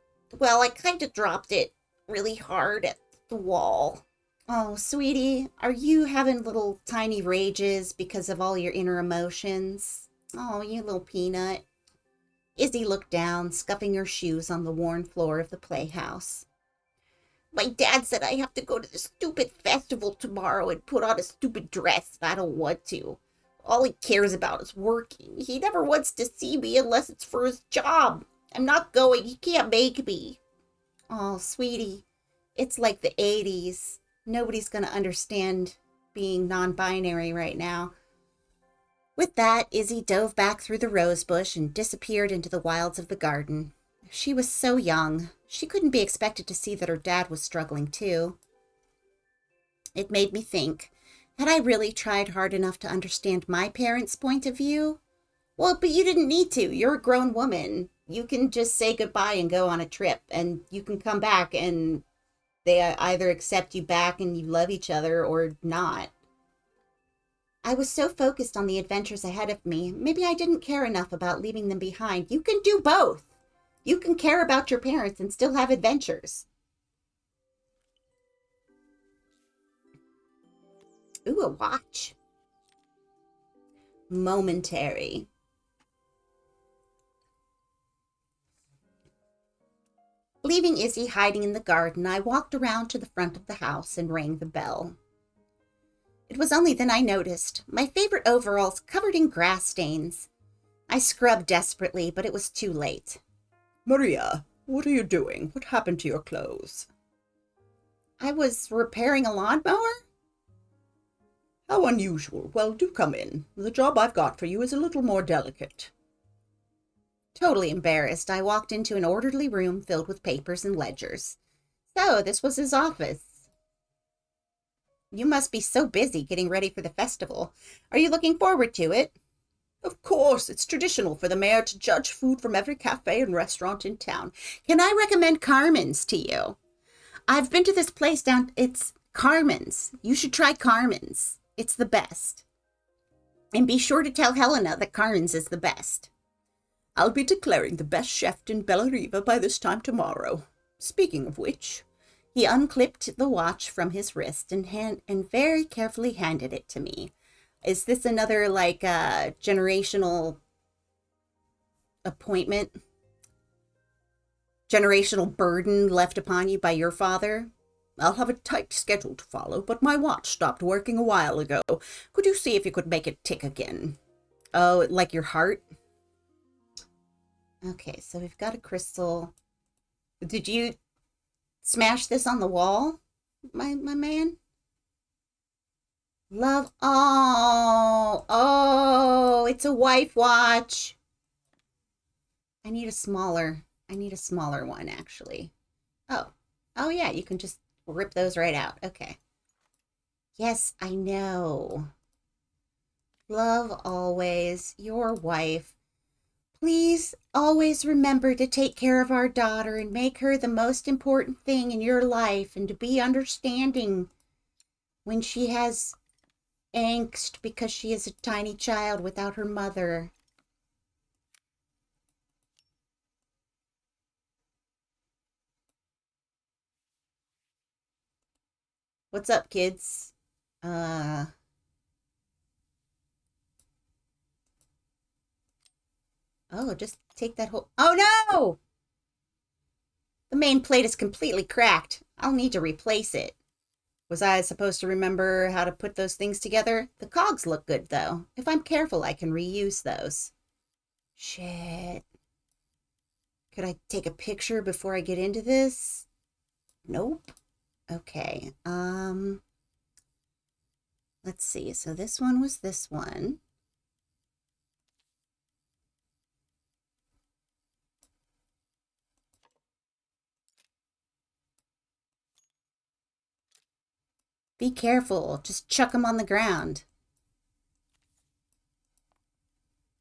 kind of dropped it really hard at the wall. Oh, sweetie, are you having little tiny rages because of all your inner emotions? Oh, you little peanut. Izzy looked down, scuffing her shoes on the worn floor of the playhouse. My dad said I have to go to the stupid festival tomorrow and put on a stupid dress, and I don't want to. All he cares about is working. He never wants to see me unless it's for his job. I'm not going. He can't make me. Oh, sweetie, it's like the 80s. Nobody's going to understand being non-binary right now. With that, Izzy dove back through the rose bush and disappeared into the wilds of the garden. She was so young. She couldn't be expected to see that her dad was struggling too. It made me think, had I really tried hard enough to understand my parents' point of view? Well, but you didn't need to. You're a grown woman. You can just say goodbye and go on a trip, and you can come back and they either accept you back and you love each other or not. I was so focused on the adventures ahead of me, maybe I didn't care enough about leaving them behind. You can do both. You can care about your parents and still have adventures. Ooh, a watch. Momentary. Leaving Izzy hiding in the garden, I walked around to the front of the house and rang the bell. It was only then I noticed my favorite overalls covered in grass stains. I scrubbed desperately, but it was too late. Maria, what are you doing? What happened to your clothes? I was repairing a lawnmower? How unusual. Well, do come in. The job I've got for you is a little more delicate. Totally embarrassed, I walked into an orderly room filled with papers and ledgers. So, this was his office. You must be so busy getting ready for the festival. Are you looking forward to it? Of course, it's traditional for the mayor to judge food from every cafe and restaurant in town. Can I recommend Carmen's to you? I've been to this place down, it's Carmen's. You should try Carmen's. It's the best. And be sure to tell Helena that Carmen's is the best. I'll be declaring the best chef in Bellariva by this time tomorrow. Speaking of which... He unclipped the watch from his wrist and very carefully handed it to me. Is this another, generational appointment? Generational burden left upon you by your father? I'll have a tight schedule to follow, but my watch stopped working a while ago. Could you see if you could make it tick again? Oh, like your heart? Okay, so we've got a crystal. Did you smash this on the wall? my man? Love. Oh, it's a wife watch. I need a smaller one, actually. Oh yeah, you can just rip those right out. Okay. Yes, I know. Love always, your wife. Please always remember to take care of our daughter and make her the most important thing in your life, and to be understanding when she has angst because she is a tiny child without her mother. What's up, kids? Oh, just take that whole... Oh, no! The main plate is completely cracked. I'll need to replace it. Was I supposed to remember how to put those things together? The cogs look good, though. If I'm careful, I can reuse those. Shit. Could I take a picture before I get into this? Nope. Okay. Let's see. So this one was this one. Be careful. Just chuck them on the ground.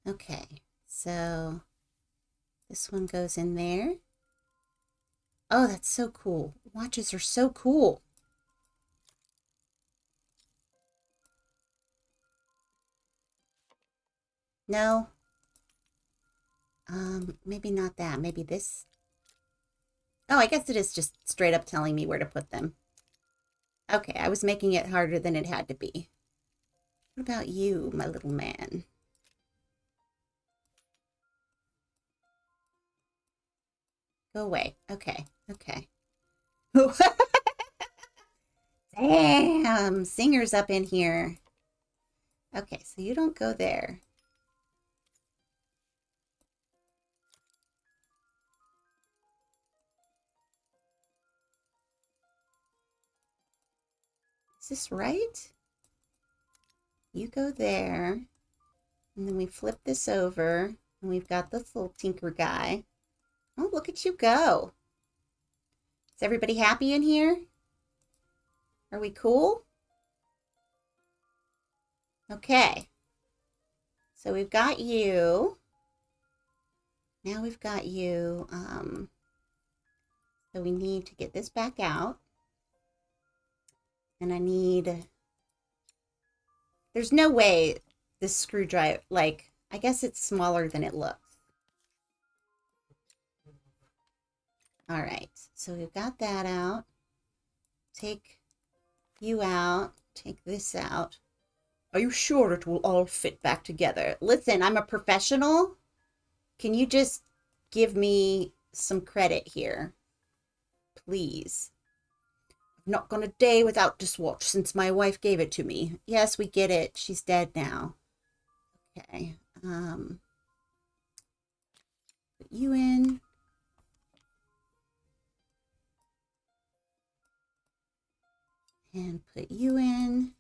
Okay. So this one goes in there. Oh, that's so cool. Watches are so cool. No. Maybe not that. Maybe this. Oh, I guess it is just straight up telling me where to put them. Okay, I was making it harder than it had to be. What about you, my little man? Go away. Okay, okay. Damn, Singer's up in here. Okay, so you don't go there. Is this right? You go there. And then we flip this over. And we've got this little tinker guy. Oh, look at you go. Is everybody happy in here? Are we cool? Okay. So we've got you. Now we've got you. So we need to get this back out. And I need... There's no way this screwdriver, like, I guess it's smaller than it looks. All right, so we've got that out. Take you out. Take this out. Are you sure it will all fit back together? Listen, I'm a professional. Can you just give me some credit here? Please. I've not gone a day without this watch since my wife gave it to me. Yes, we get it. She's dead now. Okay. Put you in. And put you in.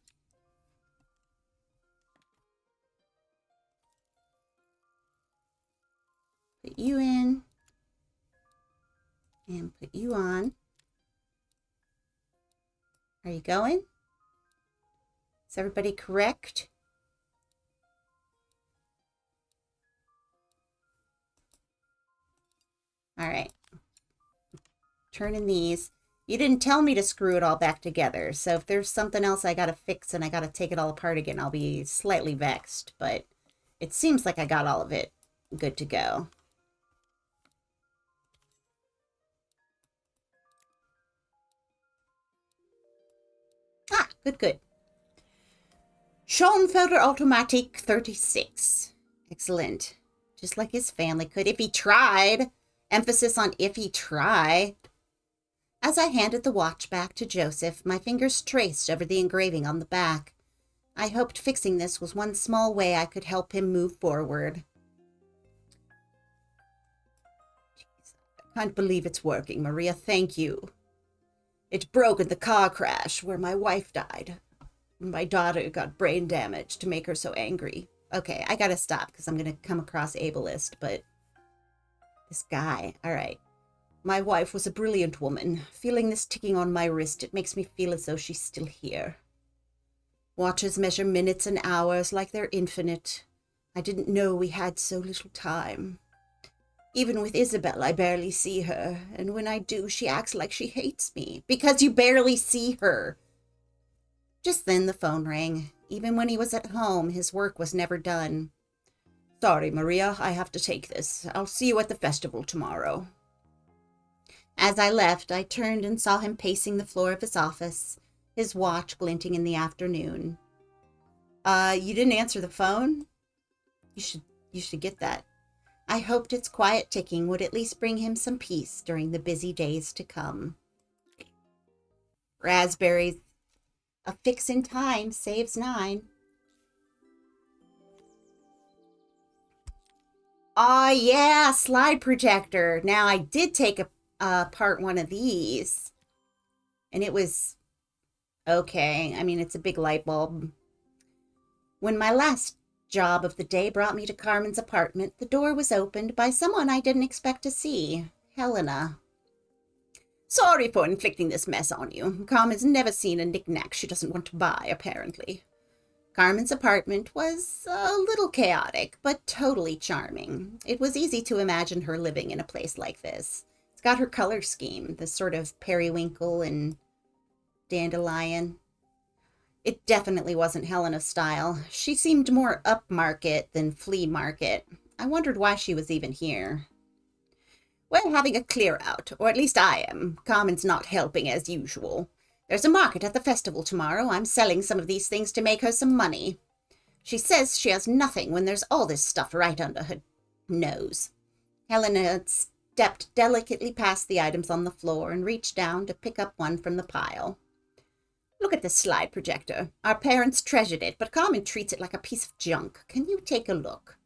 Put you in. And put you on. Are you going? Is everybody correct? All right. Turning these. You didn't tell me to screw it all back together, so if there's something else I gotta fix and I gotta take it all apart again, I'll be slightly vexed, but it seems like I got all of it good to go. Ah, good. Schonfelder Automatic 36. Excellent. Just like his family could, if he tried. Emphasis on if he tried. As I handed the watch back to Joseph, my fingers traced over the engraving on the back. I hoped fixing this was one small way I could help him move forward. Jeez, I can't believe it's working, Maria. Thank you. It broke in the car crash where my wife died. My daughter got brain damage to make her so angry. Okay, I gotta stop because I'm gonna come across ableist, but this guy, all right. My wife was a brilliant woman. Feeling this ticking on my wrist, it makes me feel as though she's still here. Watches measure minutes and hours like they're infinite. I didn't know we had so little time. Even with Isabel, I barely see her, and when I do, she acts like she hates me. Because you barely see her. Just then the phone rang. Even when he was at home, his work was never done. Sorry, Maria, I have to take this. I'll see you at the festival tomorrow. As I left, I turned and saw him pacing the floor of his office, his watch glinting in the afternoon. You didn't answer the phone? You should get that. I hoped its quiet ticking would at least bring him some peace during the busy days to come. Raspberries. A fix in time saves 9. Oh yeah, slide projector. Now I did take apart one of these, and it was okay. I mean, it's a big light bulb. When my last job of the day brought me to Carmen's apartment, the door was opened by someone I didn't expect to see, Helena. Sorry for inflicting this mess on you. Carmen's never seen a knick-knack she doesn't want to buy, apparently. Carmen's apartment was a little chaotic, but totally charming. It was easy to imagine her living in a place like this. It's got her color scheme, the sort of periwinkle and dandelion. It definitely wasn't Helena's style. She seemed more upmarket than flea market. I wondered why she was even here. We're having a clear out, or at least I am. Carmen's not helping as usual. There's a market at the festival tomorrow. I'm selling some of these things to make her some money. She says she has nothing when there's all this stuff right under her nose. Helena stepped delicately past the items on the floor and reached down to pick up one from the pile. Look at this slide projector. Our parents treasured it, but Carmen treats it like a piece of junk. Can you take a look?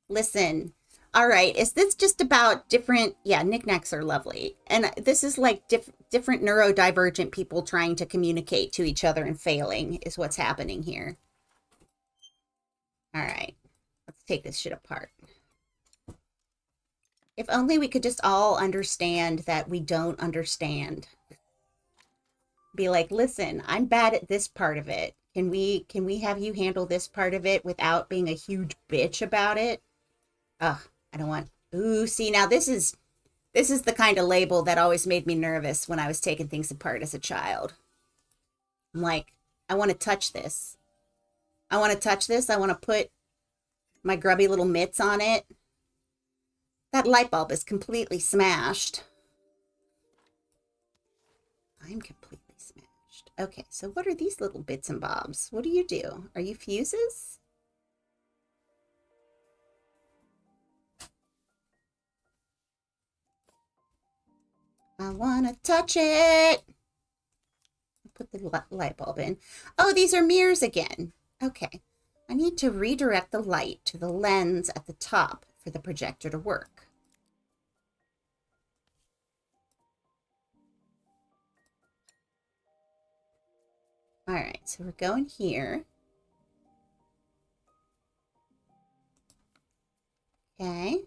Listen. All right, is this just about different... Yeah, knickknacks are lovely. And this is like different neurodivergent people trying to communicate to each other and failing is what's happening here. All right, let's take this shit apart. If only we could just all understand that we don't understand. Be like, listen, I'm bad at this part of it. Can we have you handle this part of it without being a huge bitch about it? Ugh. I don't want... Ooh, see, now this is the kind of label that always made me nervous when I was taking things apart as a child. I'm like, I want to touch this. I want to touch this. I want to put my grubby little mitts on it. That light bulb is completely smashed. I'm completely smashed. Okay, so what are these little bits and bobs? What do you do? Are you fuses? I want to touch it. Put the light bulb in. Oh, these are mirrors again. Okay. I need to redirect the light to the lens at the top for the projector to work. All right, so we're going here. Okay.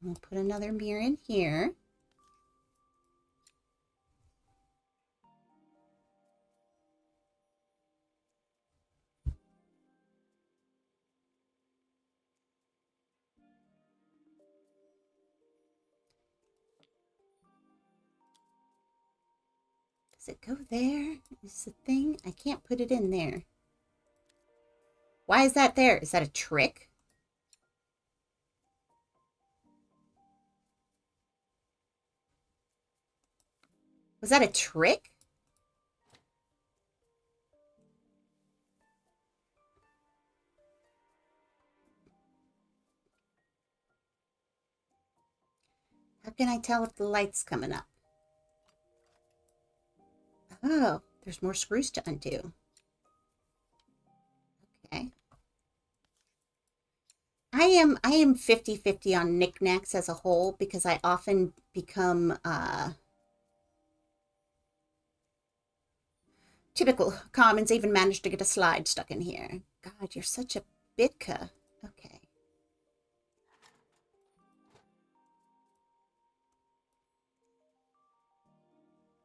We'll put another mirror in here. Does it go there? Is the thing? I can't put it in there. Why is that there? Is that a trick? Was that a trick? How can I tell if the light's coming up? Oh, there's more screws to undo. Okay. I am 50-50 on knickknacks as a whole because I often become Typical. Carmen's even managed to get a slide stuck in here. God, you're such a bitka. Okay.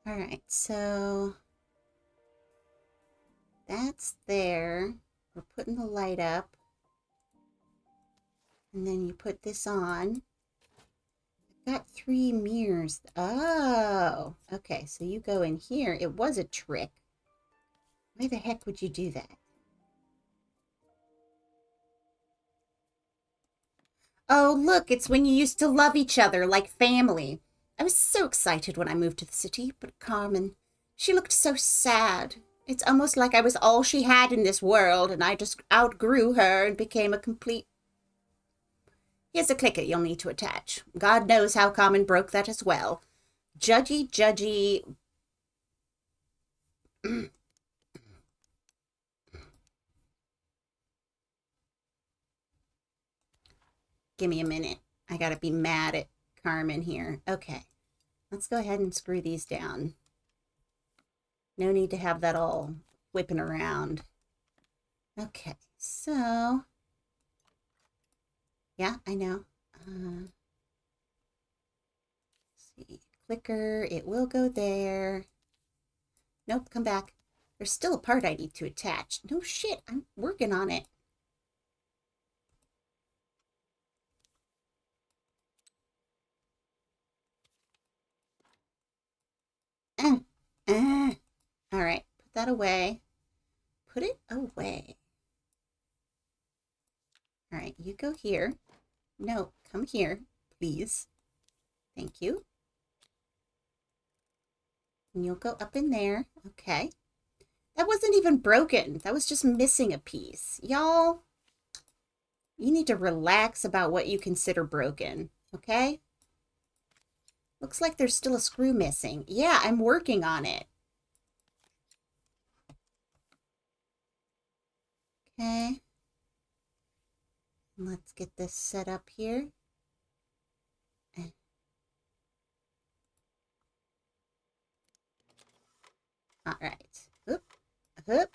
All right, so that's there. We're putting the light up. And then you put this on. I've got 3 mirrors. Oh, okay, so you go in here. It was a trick. Why the heck would you do that? Oh, look, it's when you used to love each other like family. I was so excited when I moved to the city, but Carmen, she looked so sad. It's almost like I was all she had in this world, and I just outgrew her and became a complete... Here's a clicker you'll need to attach. God knows how Carmen broke that as well. Judgy. Give me a minute. I gotta be mad at Carmen here. Okay, let's go ahead and screw these down. No need to have that all whipping around. Okay, so... Yeah, I know. Let's see. Clicker, it will go there. Nope, come back. There's still a part I need to attach. No shit, I'm working on it. All right, put that away. Put it away. All right, you go here. No, come here, please. Thank you. And you'll go up in there. Okay. That wasn't even broken. That was just missing a piece. Y'all, you need to relax about what you consider broken, okay? Looks like there's still a screw missing. Yeah, I'm working on it. Okay. Let's get this set up here. All right. Oop. Oop.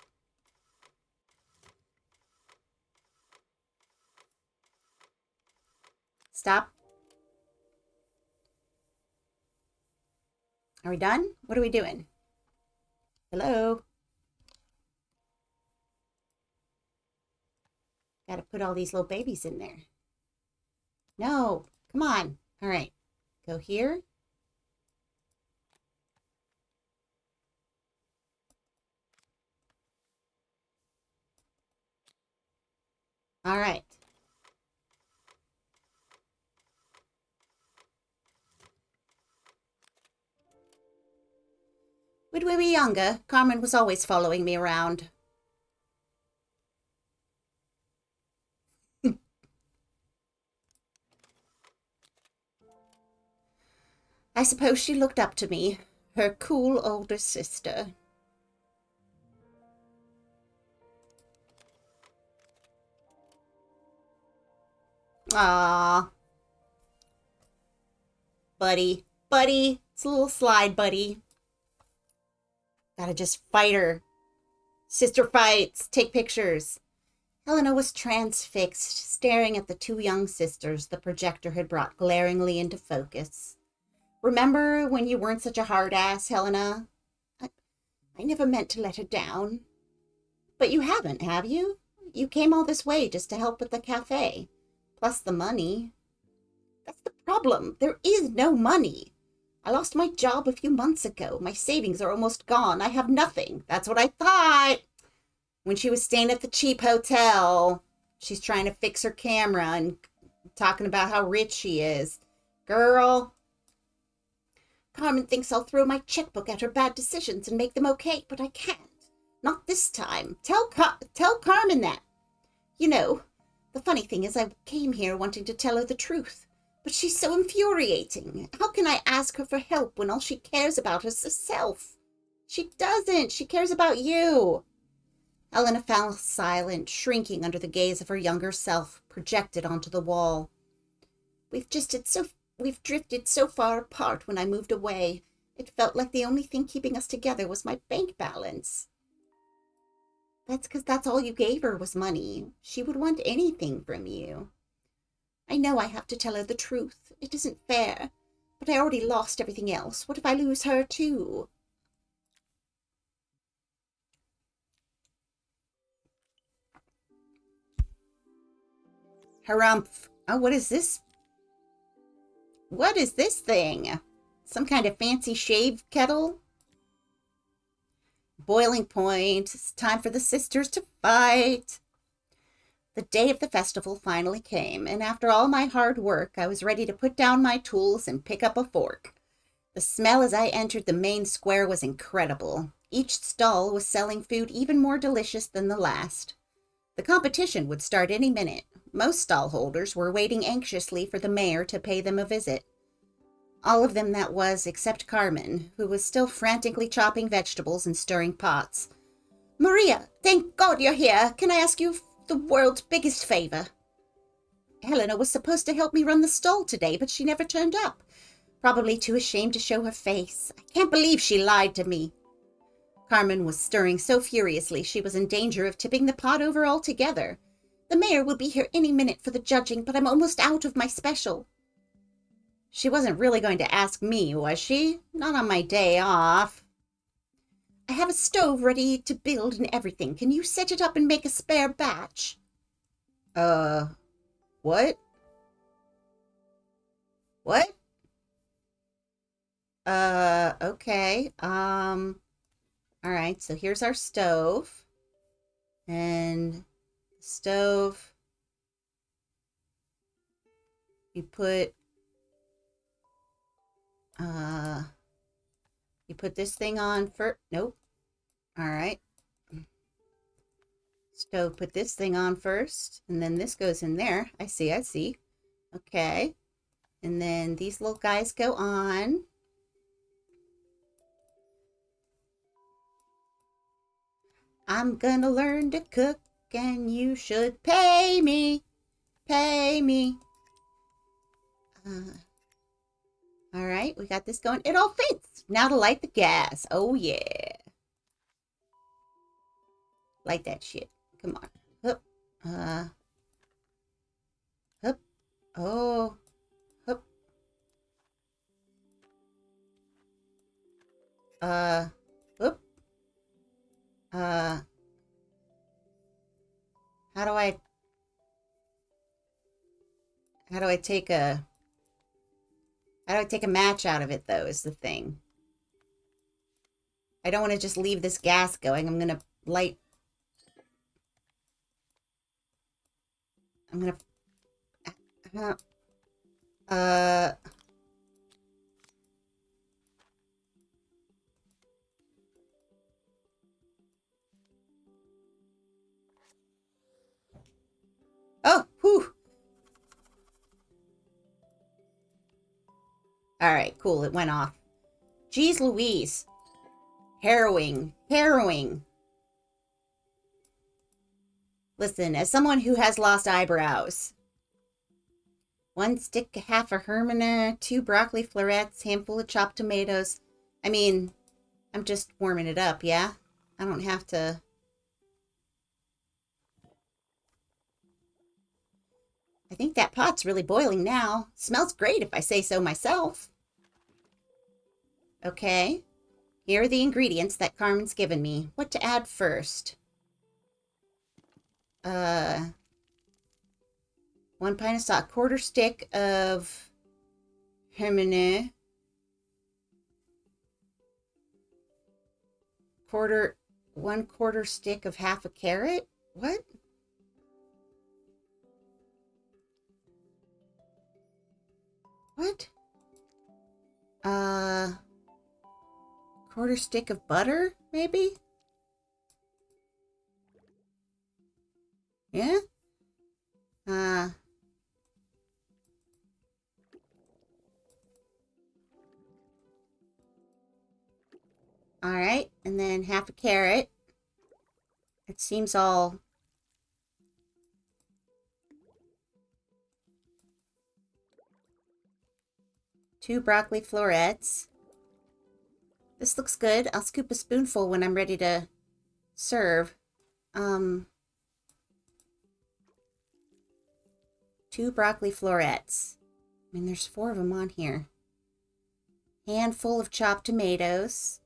Stop. Are we done? What are we doing? Hello? Got to put all these little babies in there. No, come on. All right, go here. All right. When we were younger, Carmen was always following me around. I suppose she looked up to me, her cool older sister. Aww. Buddy. It's a little slide, buddy. Gotta just fight her. Sister fights. Take pictures. Helena was transfixed, staring at the 2 young sisters the projector had brought glaringly into focus. Remember when you weren't such a hard ass, Helena? I never meant to let her down. But you haven't, have you? You came all this way just to help with the cafe. Plus the money. That's the problem. There is no money. I lost my job a few months ago. My savings are almost gone. I have nothing. That's what I thought. When she was staying at the cheap hotel, she's trying to fix her camera and talking about how rich she is. Girl, Carmen thinks I'll throw my checkbook at her bad decisions and make them okay, but I can't. Not this time. Tell Carmen that. You know, the funny thing is I came here wanting to tell her the truth, but she's so infuriating. How can I ask her for help when all she cares about is herself? She doesn't. She cares about you. Helena fell silent, shrinking under the gaze of her younger self, projected onto the wall. We've drifted so far apart when I moved away. It felt like the only thing keeping us together was my bank balance. That's because that's all you gave her was money. She would want anything from you. I know I have to tell her the truth. It isn't fair. But I already lost everything else. What if I lose her too? Harumph. Oh, what is this? What is this thing? Some kind of fancy shave kettle? Boiling point. It's time for the sisters to fight. The day of the festival finally came, and after all my hard work, I was ready to put down my tools and pick up a fork. The smell as I entered the main square was incredible. Each stall was selling food even more delicious than the last. The competition would start any minute. Most stallholders were waiting anxiously for the mayor to pay them a visit. All of them that was, except Carmen, who was still frantically chopping vegetables and stirring pots. Maria, thank God you're here. Can I ask you the world's biggest favor? Helena was supposed to help me run the stall today, but she never turned up. Probably too ashamed to show her face. I can't believe she lied to me. Carmen was stirring so furiously she was in danger of tipping the pot over altogether. The mayor will be here any minute for the judging, but I'm almost out of my special. She wasn't really going to ask me, was she? Not on my day off. I have a stove ready to build and everything. Can you set it up and make a spare batch? What? What? Okay. All right, so here's our stove. And stove, you put this thing on first. Nope. All right. Stove, put this thing on first, and then this goes in there. I see. Okay. And then these little guys go on. I'm gonna learn to cook, and you should pay me. Pay me. All right, we got this going. It all fits. Now to light the gas. Oh, yeah. Light that shit. Come on. Hup. Hup. Oh. Hup. Whoop. How do I take a match out of it, though, is the thing. I don't want to just leave this gas going. I'm gonna light. I'm gonna. Oh, whew. All right, cool. It went off. Jeez Louise. Harrowing. Listen, as someone who has lost eyebrows, 1 stick, half a Hermina, 2 broccoli florets, handful of chopped tomatoes. I mean, I'm just warming it up, yeah? I don't have to... I think that pot's really boiling now. Smells great if I say so myself. Okay. Here are the ingredients that Carmen's given me. What to add first? 1 pint of salt, 1/4 stick of Hermine, 1/4 stick of half a carrot. What? What? 1/4 stick of butter, maybe? Yeah? All right, and then half a carrot. It seems all... Two broccoli florets. This looks good. I'll scoop a spoonful when I'm ready to serve. 2 broccoli florets. I mean, there's 4 of them on here. Handful of chopped tomatoes.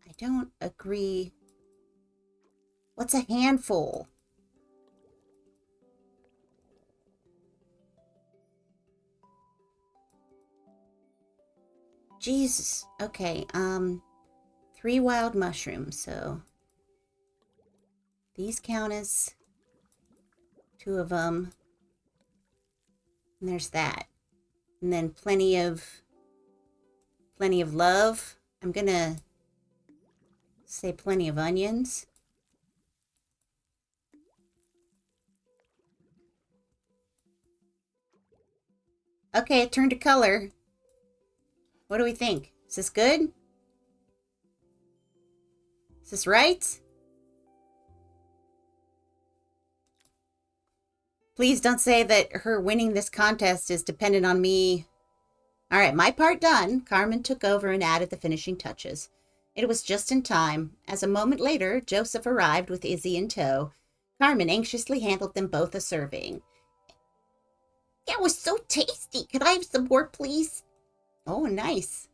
I don't agree. What's a handful? Jesus. Okay, 3 wild mushrooms, so these count as 2 of them. And there's that. And then plenty of love. I'm gonna say plenty of onions. Okay, it turned to color. What do we think? Is this good? Is this right? Please don't say that her winning this contest is dependent on me. All right, my part done. Carmen took over and added the finishing touches. It was just in time, as a moment later, Joseph arrived with Izzy in tow. Carmen anxiously handled them both a serving. That was so tasty. Could I have some more, please? Oh, nice.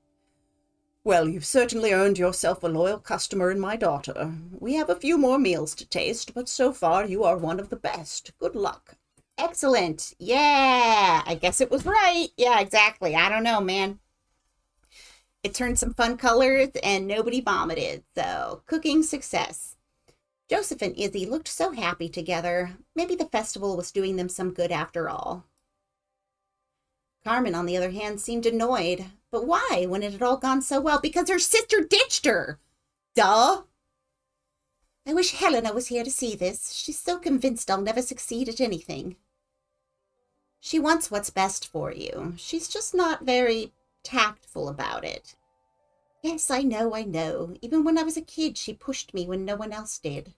Well, you've certainly earned yourself a loyal customer in my daughter. We have a few more meals to taste, but so far you are one of the best. Good luck. Excellent. Yeah, I guess it was right. Yeah, exactly. I don't know, man. It turned some fun colors and nobody vomited, so cooking success. Joseph and Izzy looked so happy together. Maybe the festival was doing them some good after all. Carmen, on the other hand, seemed annoyed. But why, when it had all gone so well? Because her sister ditched her. Duh. I wish Helena was here to see this. She's so convinced I'll never succeed at anything. She wants what's best for you. She's just not very tactful about it. Yes, I know. Even when I was a kid, she pushed me when no one else did.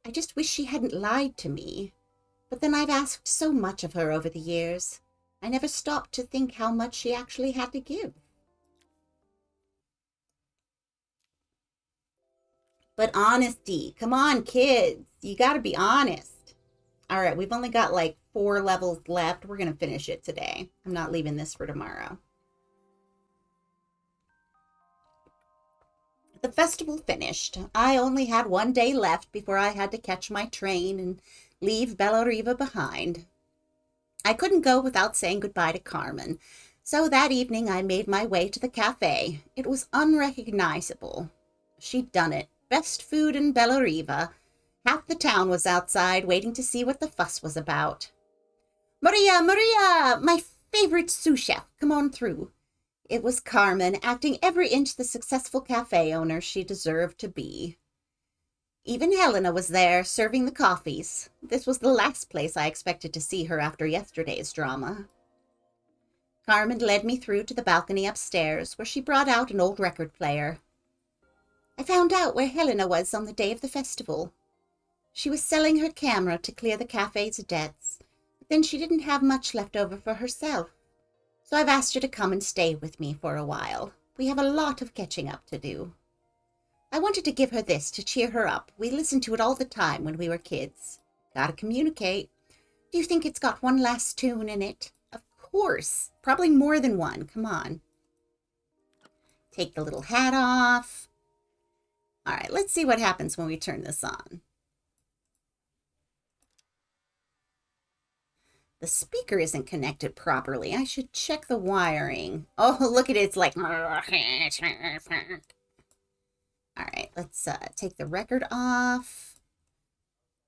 I just wish she hadn't lied to me. But then I've asked so much of her over the years. I never stopped to think how much she actually had to give. But honesty. Come on, kids. You got to be honest. All right, we've only got like 4 levels left. We're going to finish it today. I'm not leaving this for tomorrow. The festival finished. I only had 1 day left before I had to catch my train and leave Bellariva behind. I couldn't go without saying goodbye to Carmen, so that evening I made my way to the cafe. It was unrecognizable. She'd done it. Best food in Bellariva. Half the town was outside waiting to see what the fuss was about. Maria, my favorite sous chef, come on through. It was Carmen, acting every inch the successful cafe owner she deserved to be. Even Helena was there, serving the coffees. This was the last place I expected to see her after yesterday's drama. Carmen led me through to the balcony upstairs, where she brought out an old record player. I found out where Helena was on the day of the festival. She was selling her camera to clear the cafe's debts, but then she didn't have much left over for herself. So I've asked her to come and stay with me for a while. We have a lot of catching up to do. I wanted to give her this to cheer her up. We listened to it all the time when we were kids. Gotta communicate. Do you think it's got one last tune in it? Of course. Probably more than one. Come on. Take the little hat off. All right, let's see what happens when we turn this on. The speaker isn't connected properly. I should check the wiring. Oh, look at it. It's like... All right, let's take the record off.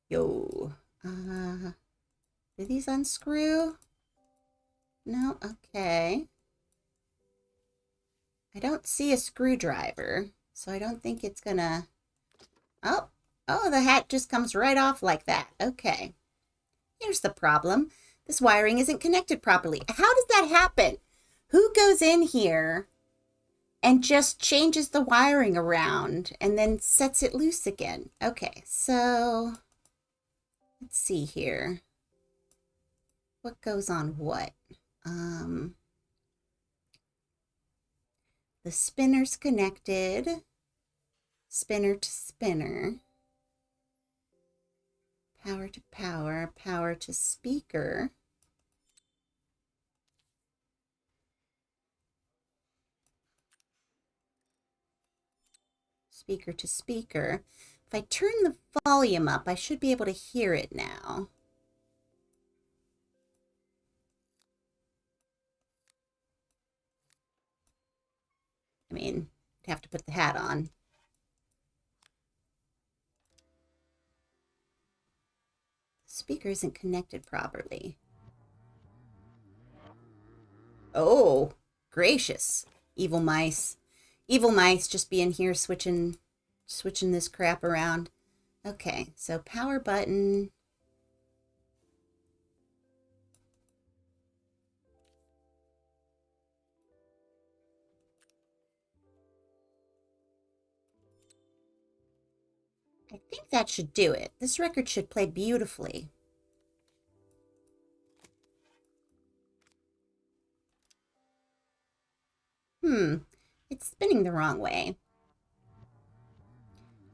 Yo. Do these unscrew? No? Okay. I don't see a screwdriver, so I don't think it's gonna... Oh, the hat just comes right off like that. Okay. Here's the problem. This wiring isn't connected properly. How does that happen? Who goes in here and just changes the wiring around and then sets it loose again? Okay, so let's see here. What goes on what? The spinner's connected. Spinner to spinner. Power to power, power to speaker. Speaker to speaker. If I turn the volume up, I should be able to hear it now. I mean, I'd have to put the hat on. The speaker isn't connected properly. Oh, gracious. Evil mice. Evil mice just being here switching this crap around. Okay, so power button. I think that should do it. This record should play beautifully. It's spinning the wrong way.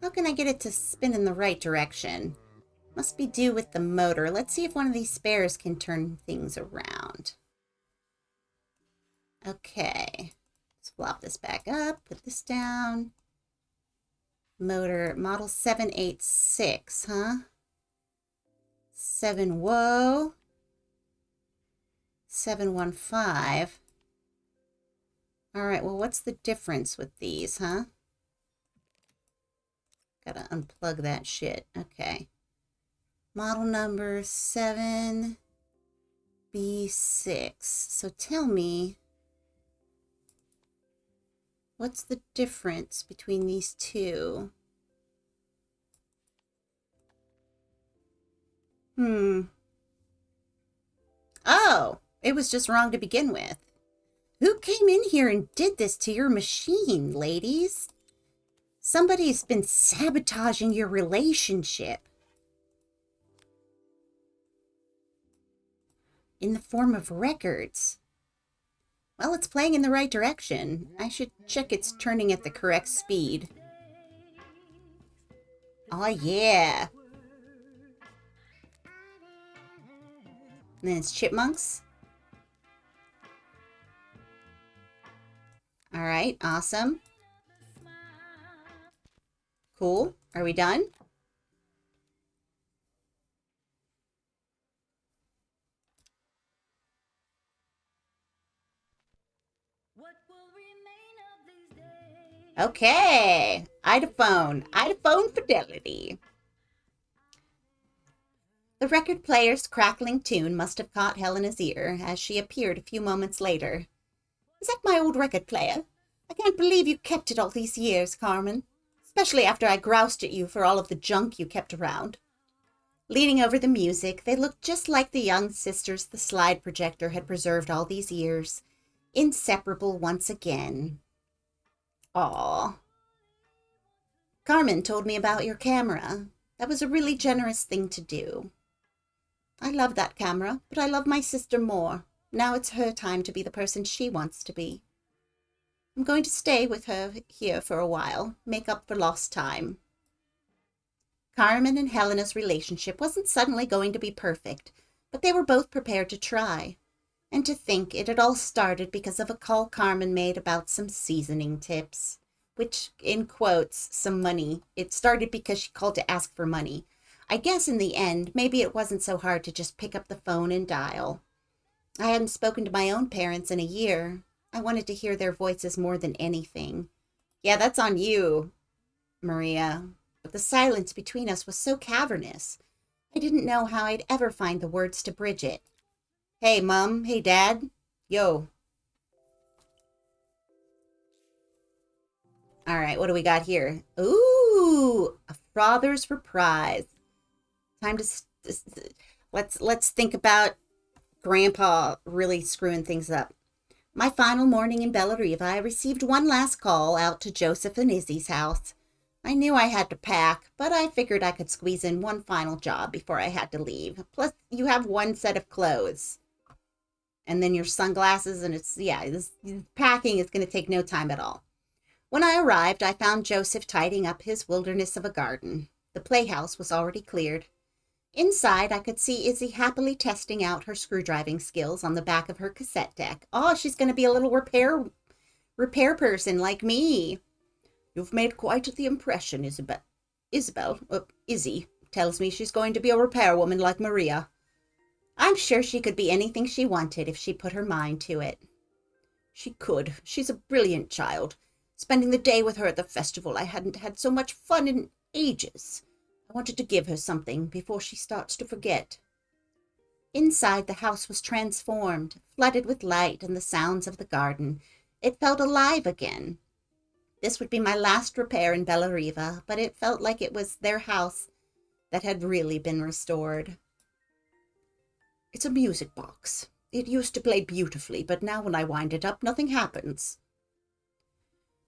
How can I get it to spin in the right direction? Must be due with the motor. Let's see if one of these spares can turn things around. Okay. Let's flop this back up, put this down. Motor, model 786, huh? 7, 715. All right, well, what's the difference with these, huh? Gotta unplug that shit. Okay. Model number 7B6. So tell me, what's the difference between these two? Oh, it was just wrong to begin with. Who came in here and did this to your machine, ladies? Somebody's been sabotaging your relationship. In the form of records. Well, it's playing in the right direction. I should check it's turning at the correct speed. Oh, yeah. And then it's chipmunks. All right, awesome. Cool. Are we done? Okay. Idaphone fidelity. The record player's crackling tune must have caught Helena's ear as she appeared a few moments later. Is that my old record player? I can't believe you kept it all these years, Carmen. Especially after I groused at you for all of the junk you kept around. Leaning over the music, they looked just like the young sisters the slide projector had preserved all these years. Inseparable once again. Aw. Carmen told me about your camera. That was a really generous thing to do. I love that camera, but I love my sister more. Now it's her time to be the person she wants to be. I'm going to stay with her here for a while, make up for lost time. Carmen and Helena's relationship wasn't suddenly going to be perfect, but they were both prepared to try. And to think it had all started because of a call Carmen made about some seasoning tips. Which, in quotes, some money. It started because she called to ask for money. I guess in the end, maybe it wasn't so hard to just pick up the phone and dial. I hadn't spoken to my own parents in a year. I wanted to hear their voices more than anything. Yeah, that's on you, Maria. But the silence between us was so cavernous. I didn't know how I'd ever find the words to bridge it. Hey, Mom. Hey, Dad. Yo. All right, what do we got here? Ooh, a father's reprise. Time to let's think about Grandpa really screwing things up. My final morning in Bellariva, I received one last call out to Joseph and Izzy's house. I knew I had to pack, but I figured I could squeeze in one final job before I had to leave. Plus, you have one set of clothes. And then your sunglasses, and this packing is going to take no time at all. When I arrived, I found Joseph tidying up his wilderness of a garden. The playhouse was already cleared. Inside, I could see Izzy happily testing out her screwdriving skills on the back of her cassette deck. Oh, she's going to be a little repair person like me. You've made quite the impression, Izzy tells me she's going to be a repairwoman like Maria. I'm sure she could be anything she wanted if she put her mind to it. She could. She's a brilliant child. Spending the day with her at the festival, I hadn't had so much fun in ages. I wanted to give her something before she starts to forget. Inside, the house was transformed, flooded with light and the sounds of the garden. It felt alive again. This would be my last repair in Bellariva, but it felt like it was their house that had really been restored. It's a music box. It used to play beautifully, but now when I wind it up, nothing happens.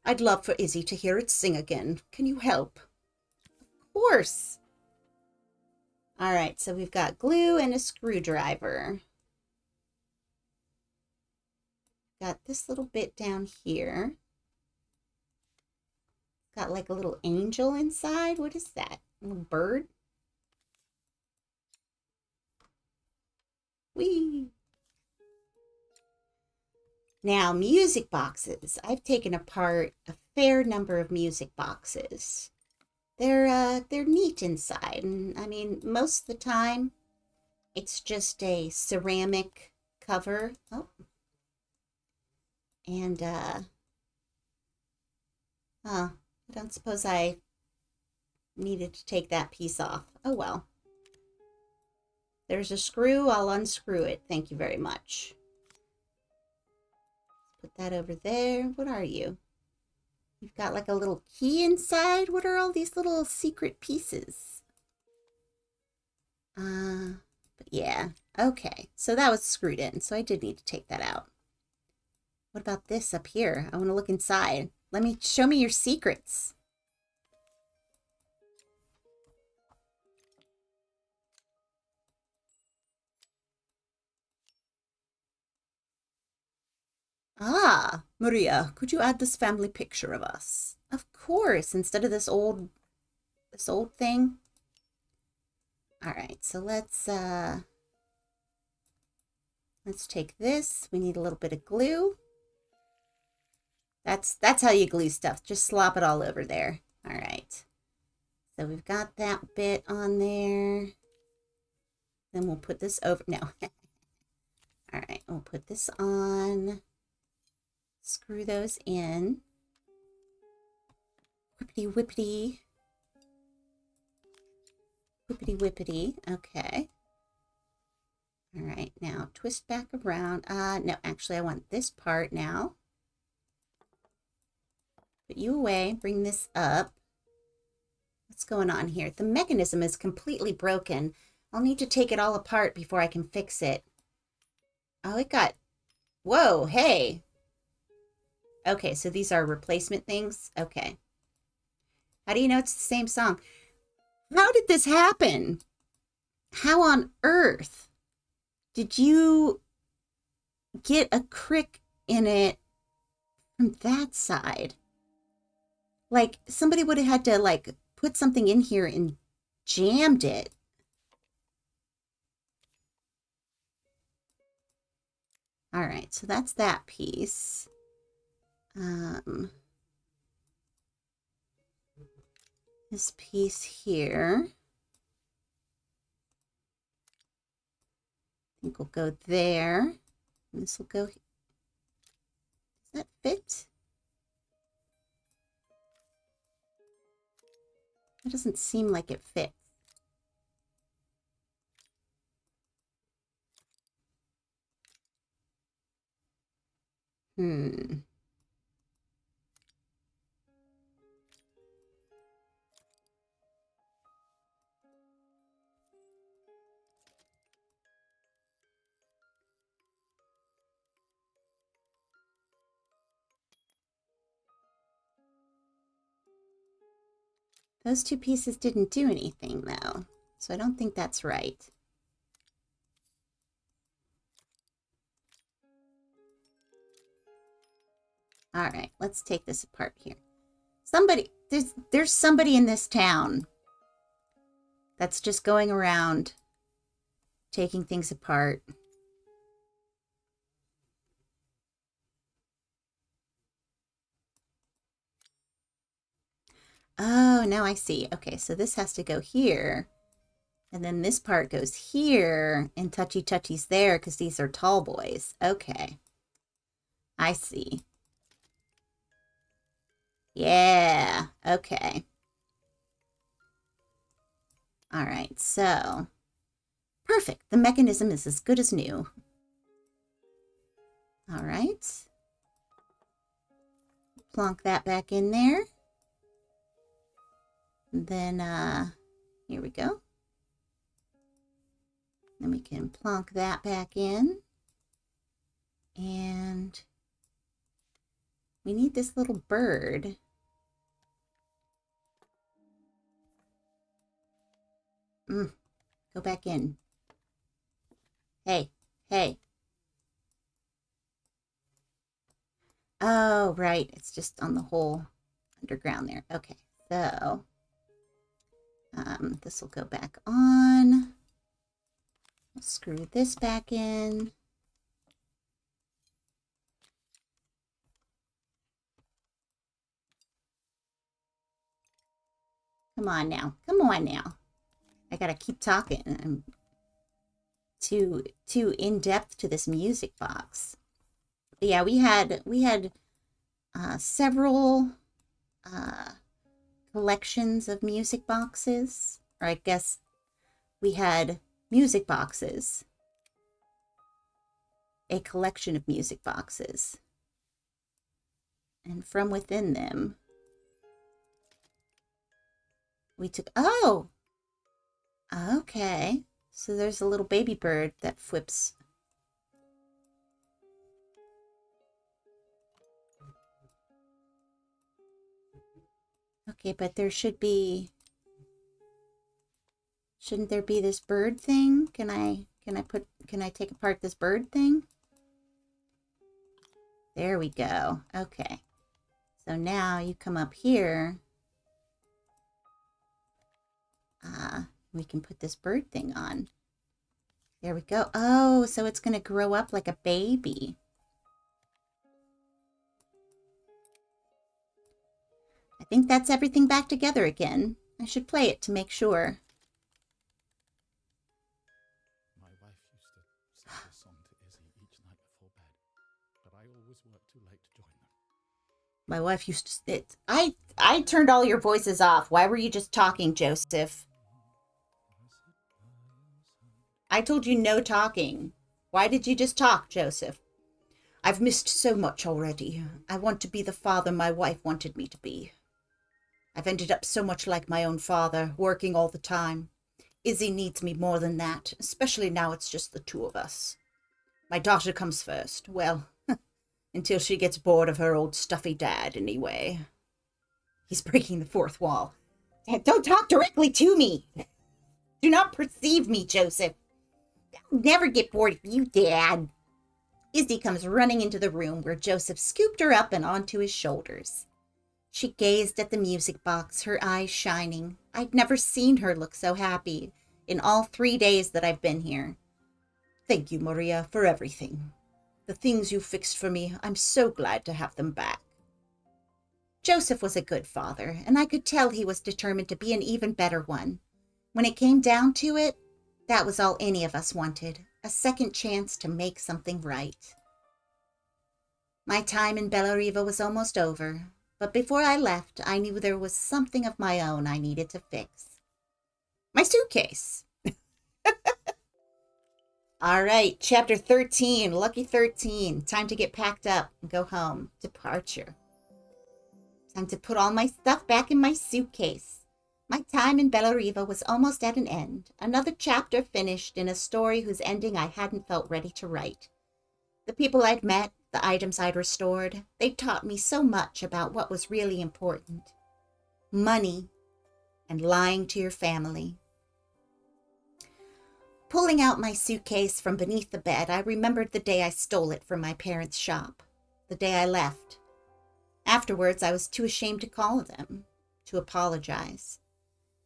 I'd love for Izzy to hear it sing again. Can you help? Of course. All right, so we've got glue and a screwdriver. Got this little bit down here. Got like a little angel inside. What is that? A little bird? Whee! Now, music boxes. I've taken apart a fair number of music boxes. They're neat inside, and I mean, most of the time, it's just a ceramic cover. Oh, and I don't suppose I needed to take that piece off. Oh well. There's a screw. I'll unscrew it. Thank you very much. Put that over there. What are you? You've got like a little key inside. What are all these little secret pieces? But yeah. Okay. So that was screwed in. So I did need to take that out. What about this up here? I want to look inside. Show me your secrets. Ah, Maria, could you add this family picture of us? Of course, instead of this old thing. All right, so let's take this. We need a little bit of glue. That's how you glue stuff. Just slop it all over there. All right. So we've got that bit on there. Then we'll put this over. No. All right, we'll put this on. Screw those in. Whippity whippity. Whippity whippity. Okay. All right, now twist back around. No, actually I want this part now. Put you away, bring this up. What's going on here? The mechanism is completely broken. I'll need to take it all apart before I can fix it. Oh, it got... Whoa, hey. Okay, so these are replacement things? Okay. How do you know it's the same song? How did this happen? How on earth did you get a crick in it from that side? Like, somebody would have had to, like, put something in here and jammed it. All right, so that's that piece. This piece here. I think we'll go there. And this will go. Does that fit? It doesn't seem like it fits. Those two pieces didn't do anything, though, so I don't think that's right. All right, let's take this apart here. There's somebody in this town That's just going around, taking things apart. Oh, now I see. Okay, so this has to go here. And then this part goes here, and Touchy Touchy's there because these are tall boys. Okay. I see. Yeah, okay. All right, so perfect. The mechanism is as good as new. All right. Plonk that back in there. And then, here we go. Then we can plonk that back in. And we need this little bird. Go back in. Hey, hey. Oh, right. It's just on the whole underground there. Okay, so this will go back on. I'll screw this back in. Come on now. Come on now. I gotta keep talking. I'm too in depth to this music box. But yeah, we had several collections of music boxes, or I guess we had music boxes, a collection of music boxes, and from within them we took, oh, okay, so there's a little baby bird that flips. Okay, but there should be, shouldn't there be this bird thing? Can I take apart this bird thing? There we go. Okay. So now you come up here. We can put this bird thing on. There we go. Oh, so it's going to grow up like a baby. I think that's everything back together again. I should play it to make sure. My wife used to sing this song to Izzy each night before bed, but I always worked too late to join them. My wife used to... I turned all your voices off. Why were you just talking, Joseph? I told you no talking. Why did you just talk, Joseph? I've missed so much already. I want to be the father my wife wanted me to be. I've ended up so much like my own father, working all the time. Izzy needs me more than that, especially now it's just the two of us. My daughter comes first. Well, until she gets bored of her old stuffy dad, anyway. He's breaking the fourth wall. Don't talk directly to me. Do not perceive me, Joseph. I'll never get bored of you, Dad. Izzy comes running into the room where Joseph scooped her up and onto his shoulders. She gazed at the music box, her eyes shining. I'd never seen her look so happy in all 3 days that I've been here. Thank you, Maria, for everything. The things you fixed for me, I'm so glad to have them back. Joseph was a good father, and I could tell he was determined to be an even better one. When it came down to it, that was all any of us wanted, a second chance to make something right. My time in Bellariva was almost over, but before I left, I knew there was something of my own I needed to fix. My suitcase. All right, chapter 13, lucky 13. Time to get packed up and go home. Departure. Time to put all my stuff back in my suitcase. My time in Bellariva was almost at an end. Another chapter finished in a story whose ending I hadn't felt ready to write. The people I'd met, the items I'd restored, they'd taught me so much about what was really important. Money and lying to your family. Pulling out my suitcase from beneath the bed, I remembered the day I stole it from my parents' shop, the day I left. Afterwards, I was too ashamed to call them, to apologize.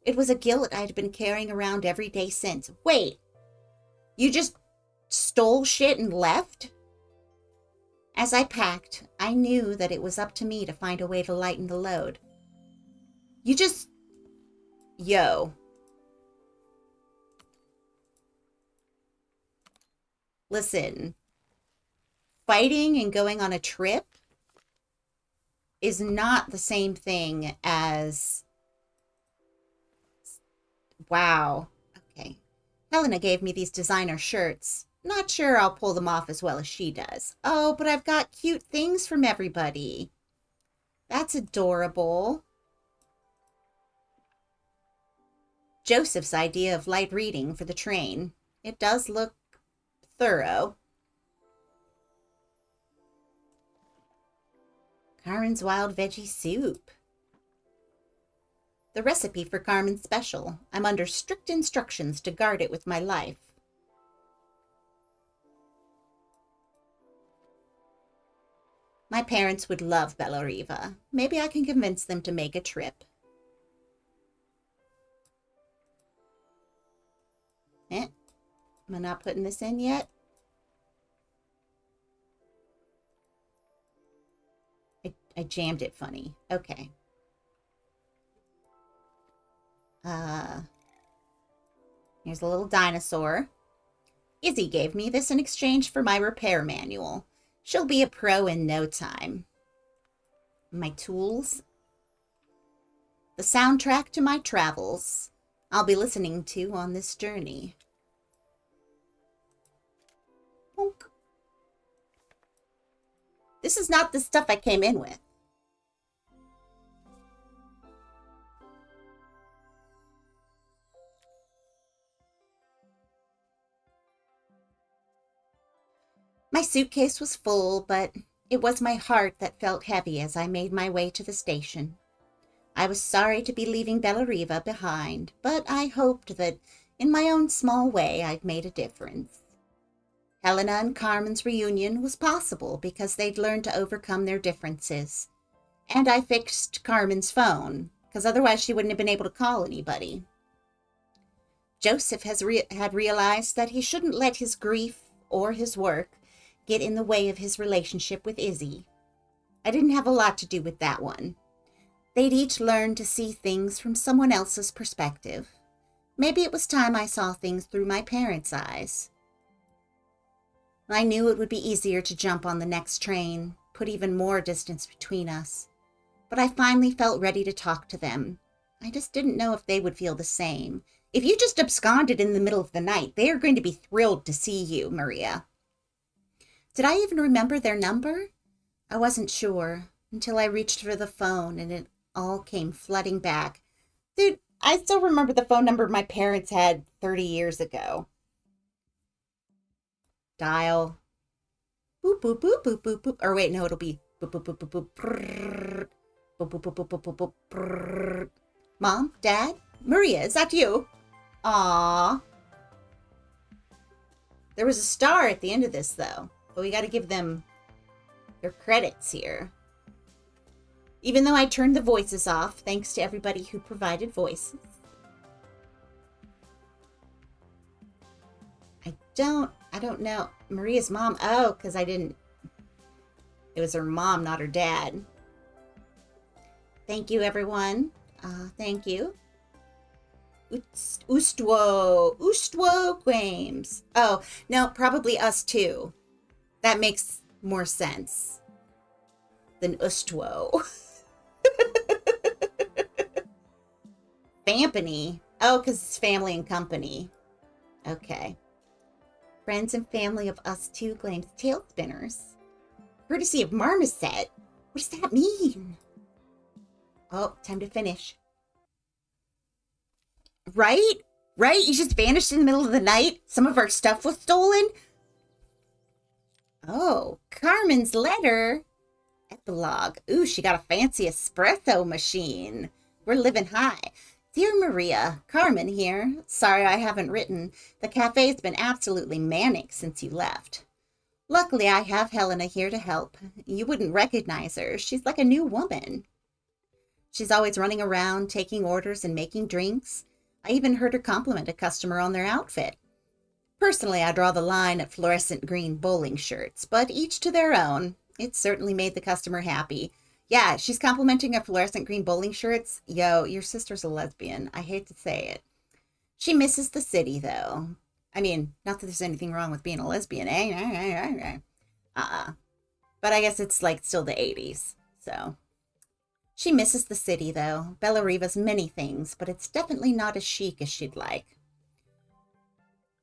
It was a guilt I'd been carrying around every day since. Wait, you just stole shit and left? As I packed, I knew that it was up to me to find a way to lighten the load. Yo. Listen, fighting and going on a trip is not the same thing as... Wow. Okay. Helena gave me these designer shirts. Not sure I'll pull them off as well as she does. Oh, but I've got cute things from everybody. That's adorable. Joseph's idea of light reading for the train. It does look thorough. Carmen's wild veggie soup. The recipe for Carmen's special. I'm under strict instructions to guard it with my life. My parents would love Bellariva. Maybe I can convince them to make a trip. Am I not putting this in yet? I jammed it funny. Okay. Here's a little dinosaur. Izzy gave me this in exchange for my repair manual. She'll be a pro in no time. My tools. The soundtrack to my travels. I'll be listening to on this journey. Bonk. This is not the stuff I came in with. My suitcase was full, but it was my heart that felt heavy as I made my way to the station. I was sorry to be leaving Bellariva behind, but I hoped that in my own small way I'd made a difference. Helena and Carmen's reunion was possible because they'd learned to overcome their differences. And I fixed Carmen's phone, because otherwise she wouldn't have been able to call anybody. Joseph had realized that he shouldn't let his grief or his work get in the way of his relationship with Izzy. I didn't have a lot to do with that one. They'd each learned to see things from someone else's perspective. Maybe it was time I saw things through my parents' eyes. I knew it would be easier to jump on the next train, put even more distance between us. But I finally felt ready to talk to them. I just didn't know if they would feel the same. If you just absconded in the middle of the night, they are going to be thrilled to see you, Maria. Did I even remember their number? I wasn't sure until I reached for the phone and it all came flooding back. Dude, I still remember the phone number my parents had 30 years ago. Dial. Boop, boop, boop, boop, boop, boop. Or wait, no, it'll be boop, boop, boop, boop, boop, brrr. Boop, boop, boop, boop, boop, boop, boop, brrr. Mom? Dad? Maria, is that you? Aww. There was a star at the end of this, though. But we got to give them their credits here. Even though I turned the voices off, thanks to everybody who provided voices. I don't know. Maria's mom. Oh, because it was her mom, not her dad. Thank you, everyone. Thank you. Ustwo Games. Oh, no, probably us too. That makes more sense than Ustwo. Fampany. Oh, because it's family and company. Okay. Friends and family of us two claims tail spinners. Courtesy of Marmoset. What does that mean? Oh, time to finish. Right? Right? You just vanished in the middle of the night? Some of our stuff was stolen? Oh, Carmen's letter. Epilogue. Ooh, she got a fancy espresso machine. We're living high. Dear Maria, Carmen here. Sorry I haven't written. The cafe's been absolutely manic since you left. Luckily, I have Helena here to help. You wouldn't recognize her. She's like a new woman. She's always running around, taking orders and making drinks. I even heard her compliment a customer on their outfit. Personally, I draw the line at fluorescent green bowling shirts, but each to their own. It certainly made the customer happy. Yeah, she's complimenting a fluorescent green bowling shirts. Yo, your sister's a lesbian. I hate to say it. She misses the city, though. I mean, not that there's anything wrong with being a lesbian, eh? But I guess it's like still the 80s, so. She misses the city, though. Bella Riva's many things, but it's definitely not as chic as she'd like.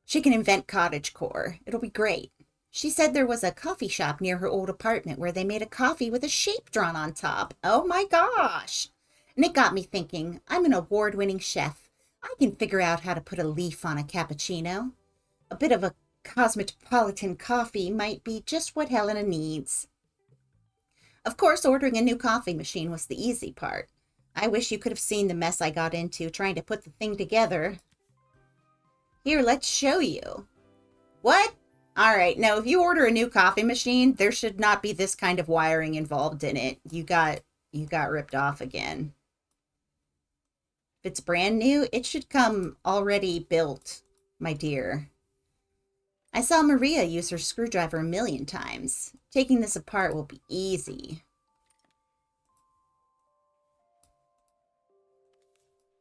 She can invent cottagecore. It'll be great. She said there was a coffee shop near her old apartment where they made a coffee with a shape drawn on top. Oh my gosh! And it got me thinking, I'm an award-winning chef. I can figure out how to put a leaf on a cappuccino. A bit of a cosmopolitan coffee might be just what Helena needs. Of course, ordering a new coffee machine was the easy part. I wish you could have seen the mess I got into trying to put the thing together. Here, let's show you. What? All right, now if you order a new coffee machine, there should not be this kind of wiring involved in it. You got ripped off again. If it's brand new, it should come already built, my dear. I saw Maria use her screwdriver 1,000,000 times. Taking this apart will be easy.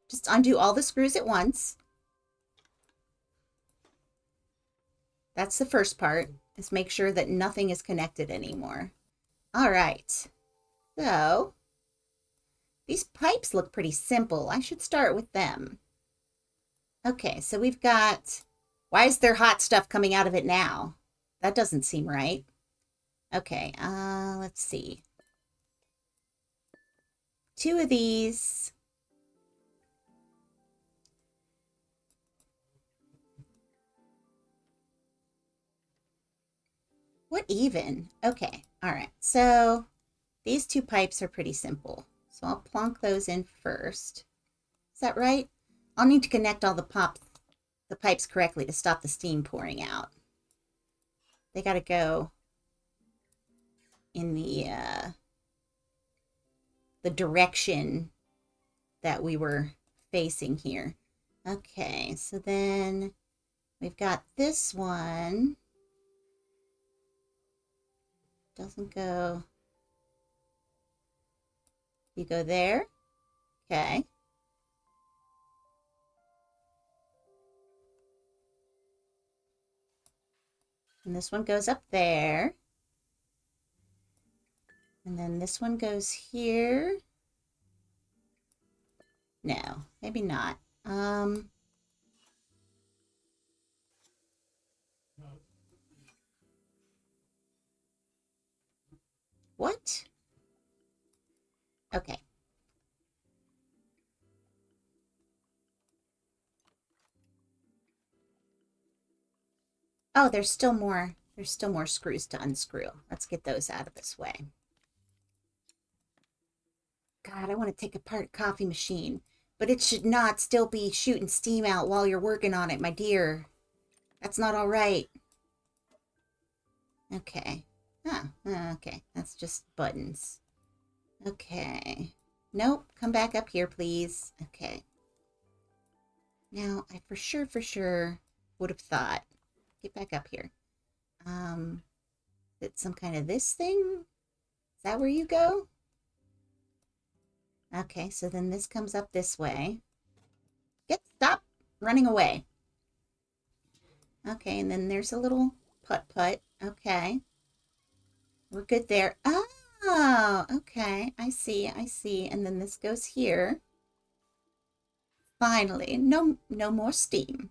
Just undo all the screws at once. That's the first part, is make sure that nothing is connected anymore. All right. So, these pipes look pretty simple. I should start with them. Okay, so we've got... Why is there hot stuff coming out of it now? That doesn't seem right. Okay, let's see. 2 of these. What even? Okay, all right. So these 2 pipes are pretty simple. So I'll plonk those in first. Is that right? I'll need to connect all the pipes correctly to stop the steam pouring out. They got to go in the direction that we were facing here. Okay, so then we've got this one. Doesn't go. You go there. Okay. And this one goes up there. And then this one goes here. No, maybe not. What? Okay. Oh, there's still more screws to unscrew. Let's get those out of this way. God, I want to take apart a coffee machine, but it should not still be shooting steam out while you're working on it, my dear. That's not all right. Okay. Okay. That's just buttons. Okay. Nope. Come back up here, please. Okay. Now, I for sure would have thought. Get back up here. It's some kind of this thing? Is that where you go? Okay, so then this comes up this way. Stop running away. Okay, and then there's a little putt-putt. Okay. We're good there. Oh, okay. I see. And then this goes here. Finally, no more steam.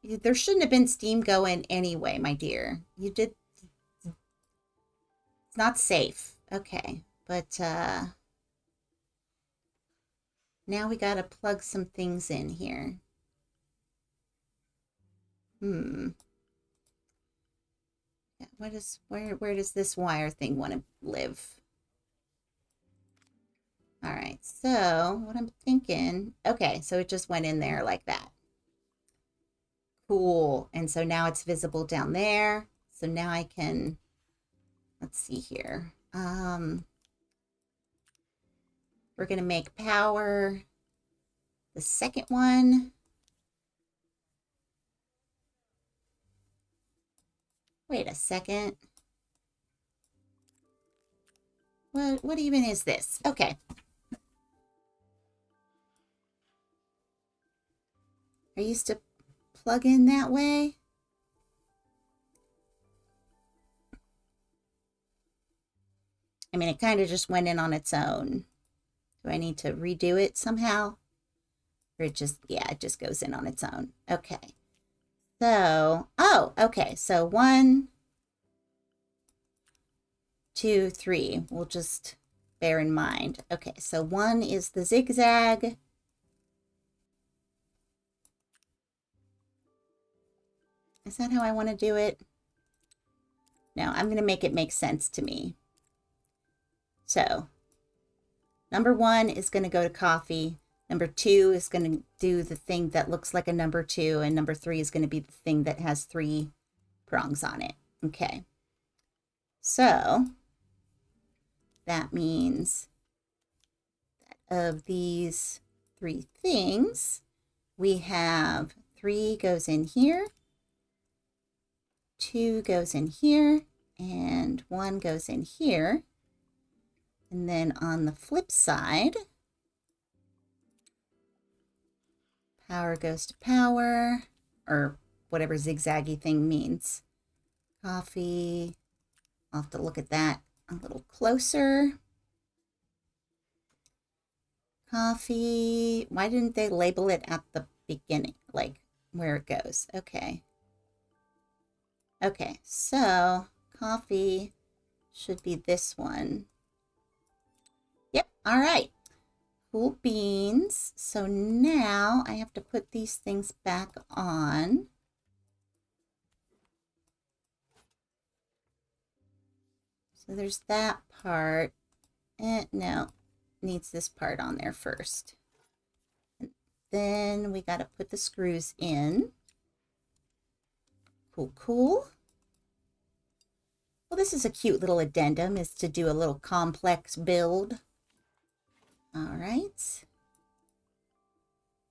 There shouldn't have been steam going anyway, my dear. It's not safe. Okay, but now we gotta plug some things in here. Where does this wire thing want to live? All right, so what I'm thinking, okay, so it just went in there like that. Cool. And so now it's visible down there. So now I can, let's see here. We're going to make power the second one. Wait a second. What even is this? Okay. I used to plug in that way. I mean, it kind of just went in on its own. Do I need to redo it somehow? Or it just, yeah, it just goes in on its own. Okay. So, oh, okay. So 1, 2, 3. We'll just bear in mind. Okay, so 1 is the zigzag. Is that how I want to do it? No, I'm going to make it make sense to me. So, number 1 is going to go to coffee. Number 2 is going to do the thing that looks like a number 2. And number 3 is going to be the thing that has 3 prongs on it. Okay. So, that means that of these 3 things, we have 3 goes in here, 2 goes in here, and 1 goes in here. And then on the flip side, power goes to power, or whatever zigzaggy thing means. Coffee, I'll have to look at that a little closer. Coffee, why didn't they label it at the beginning, like where it goes? Okay. Okay, so coffee should be this one. Yep, all right. Cool beans. So now I have to put these things back on. So there's that part. No, needs this part on there first. And then we got to put the screws in. Cool, cool. Well, this is a cute little addendum, is to do a little complex build. All right.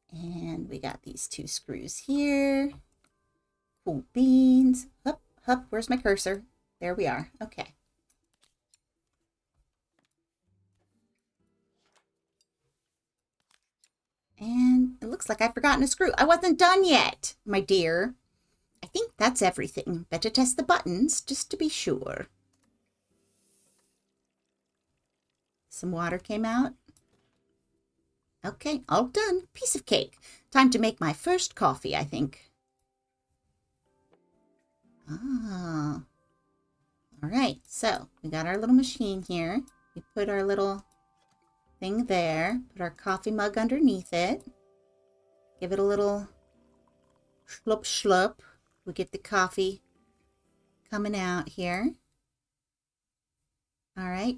And we got these 2 screws here. Cool beans. Hup, hup, where's my cursor? There we are. Okay. And it looks like I've forgotten a screw. I wasn't done yet, my dear. I think that's everything. Better test the buttons just to be sure. Some water came out. Okay, all done. Piece of cake. Time to make my first coffee, I think. Ah. All right, so we got our little machine here. We put our little thing there. Put our coffee mug underneath it. Give it a little schlup schlup. We get the coffee coming out here. All right.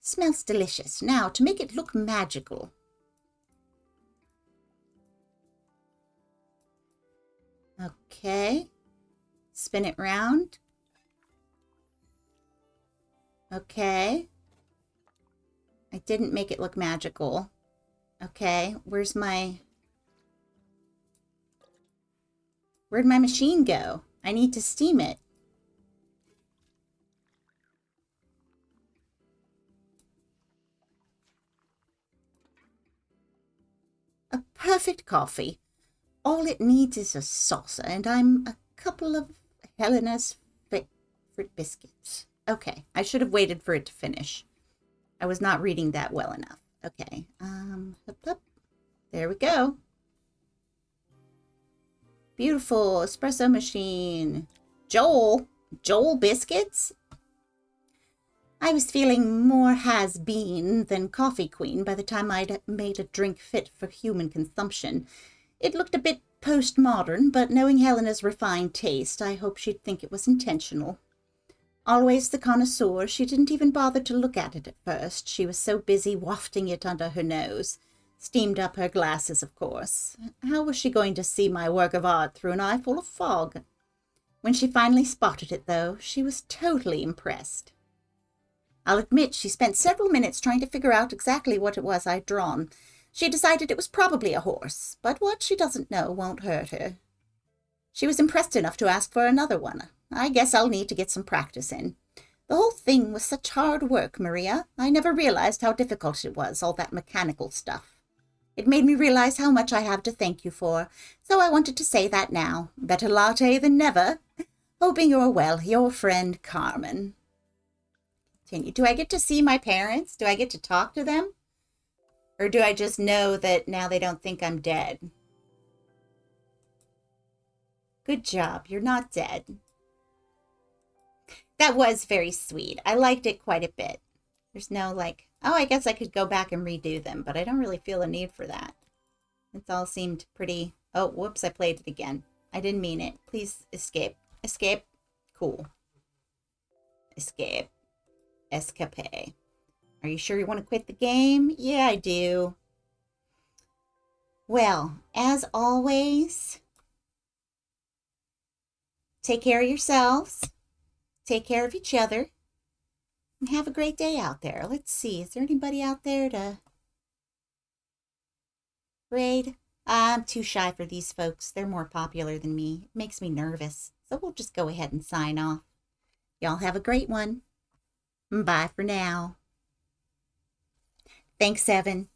Smells delicious. Now, to make it look magical. Okay. Spin it round. Okay. I didn't make it look magical. Okay. Where'd my machine go? I need to steam it. A perfect coffee. All it needs is a saucer, and I'm a couple of Helena's favorite biscuits. Okay, I should have waited for it to finish. I was not reading that well enough. Okay, hup, hup. There we go. Beautiful espresso machine. Joel biscuits? I was feeling more has-been than coffee queen by the time I'd made a drink fit for human consumption. It looked a bit postmodern, but knowing Helena's refined taste, I hope she'd think it was intentional. Always the connoisseur, she didn't even bother to look at it at first. She was so busy wafting it under her nose. Steamed up her glasses, of course. How was she going to see my work of art through an eye full of fog? When she finally spotted it, though, she was totally impressed. I'll admit she spent several minutes trying to figure out exactly what it was I'd drawn. She decided it was probably a horse, but what she doesn't know won't hurt her. She was impressed enough to ask for another one. I guess I'll need to get some practice in. The whole thing was such hard work, Maria. I never realized how difficult it was, all that mechanical stuff. It made me realize how much I have to thank you for, so I wanted to say that now. Better latte than never. Hoping you're well, your friend Carmen. Continue. Do I get to see my parents? Do I get to talk to them? Or do I just know that now they don't think I'm dead? Good job. You're not dead. That was very sweet. I liked it quite a bit. There's no like, oh, I guess I could go back and redo them, but I don't really feel a need for that. It all seemed pretty... Oh, whoops, I played it again. I didn't mean it. Please escape. Escape. Cool. Escape. Escape. Are you sure you want to quit the game? Yeah, I do. Well, as always, take care of yourselves. Take care of each other. And have a great day out there. Let's see. Is there anybody out there to raid? I'm too shy for these folks. They're more popular than me. It makes me nervous. So we'll just go ahead and sign off. Y'all have a great one. Bye for now. Thanks, Evan.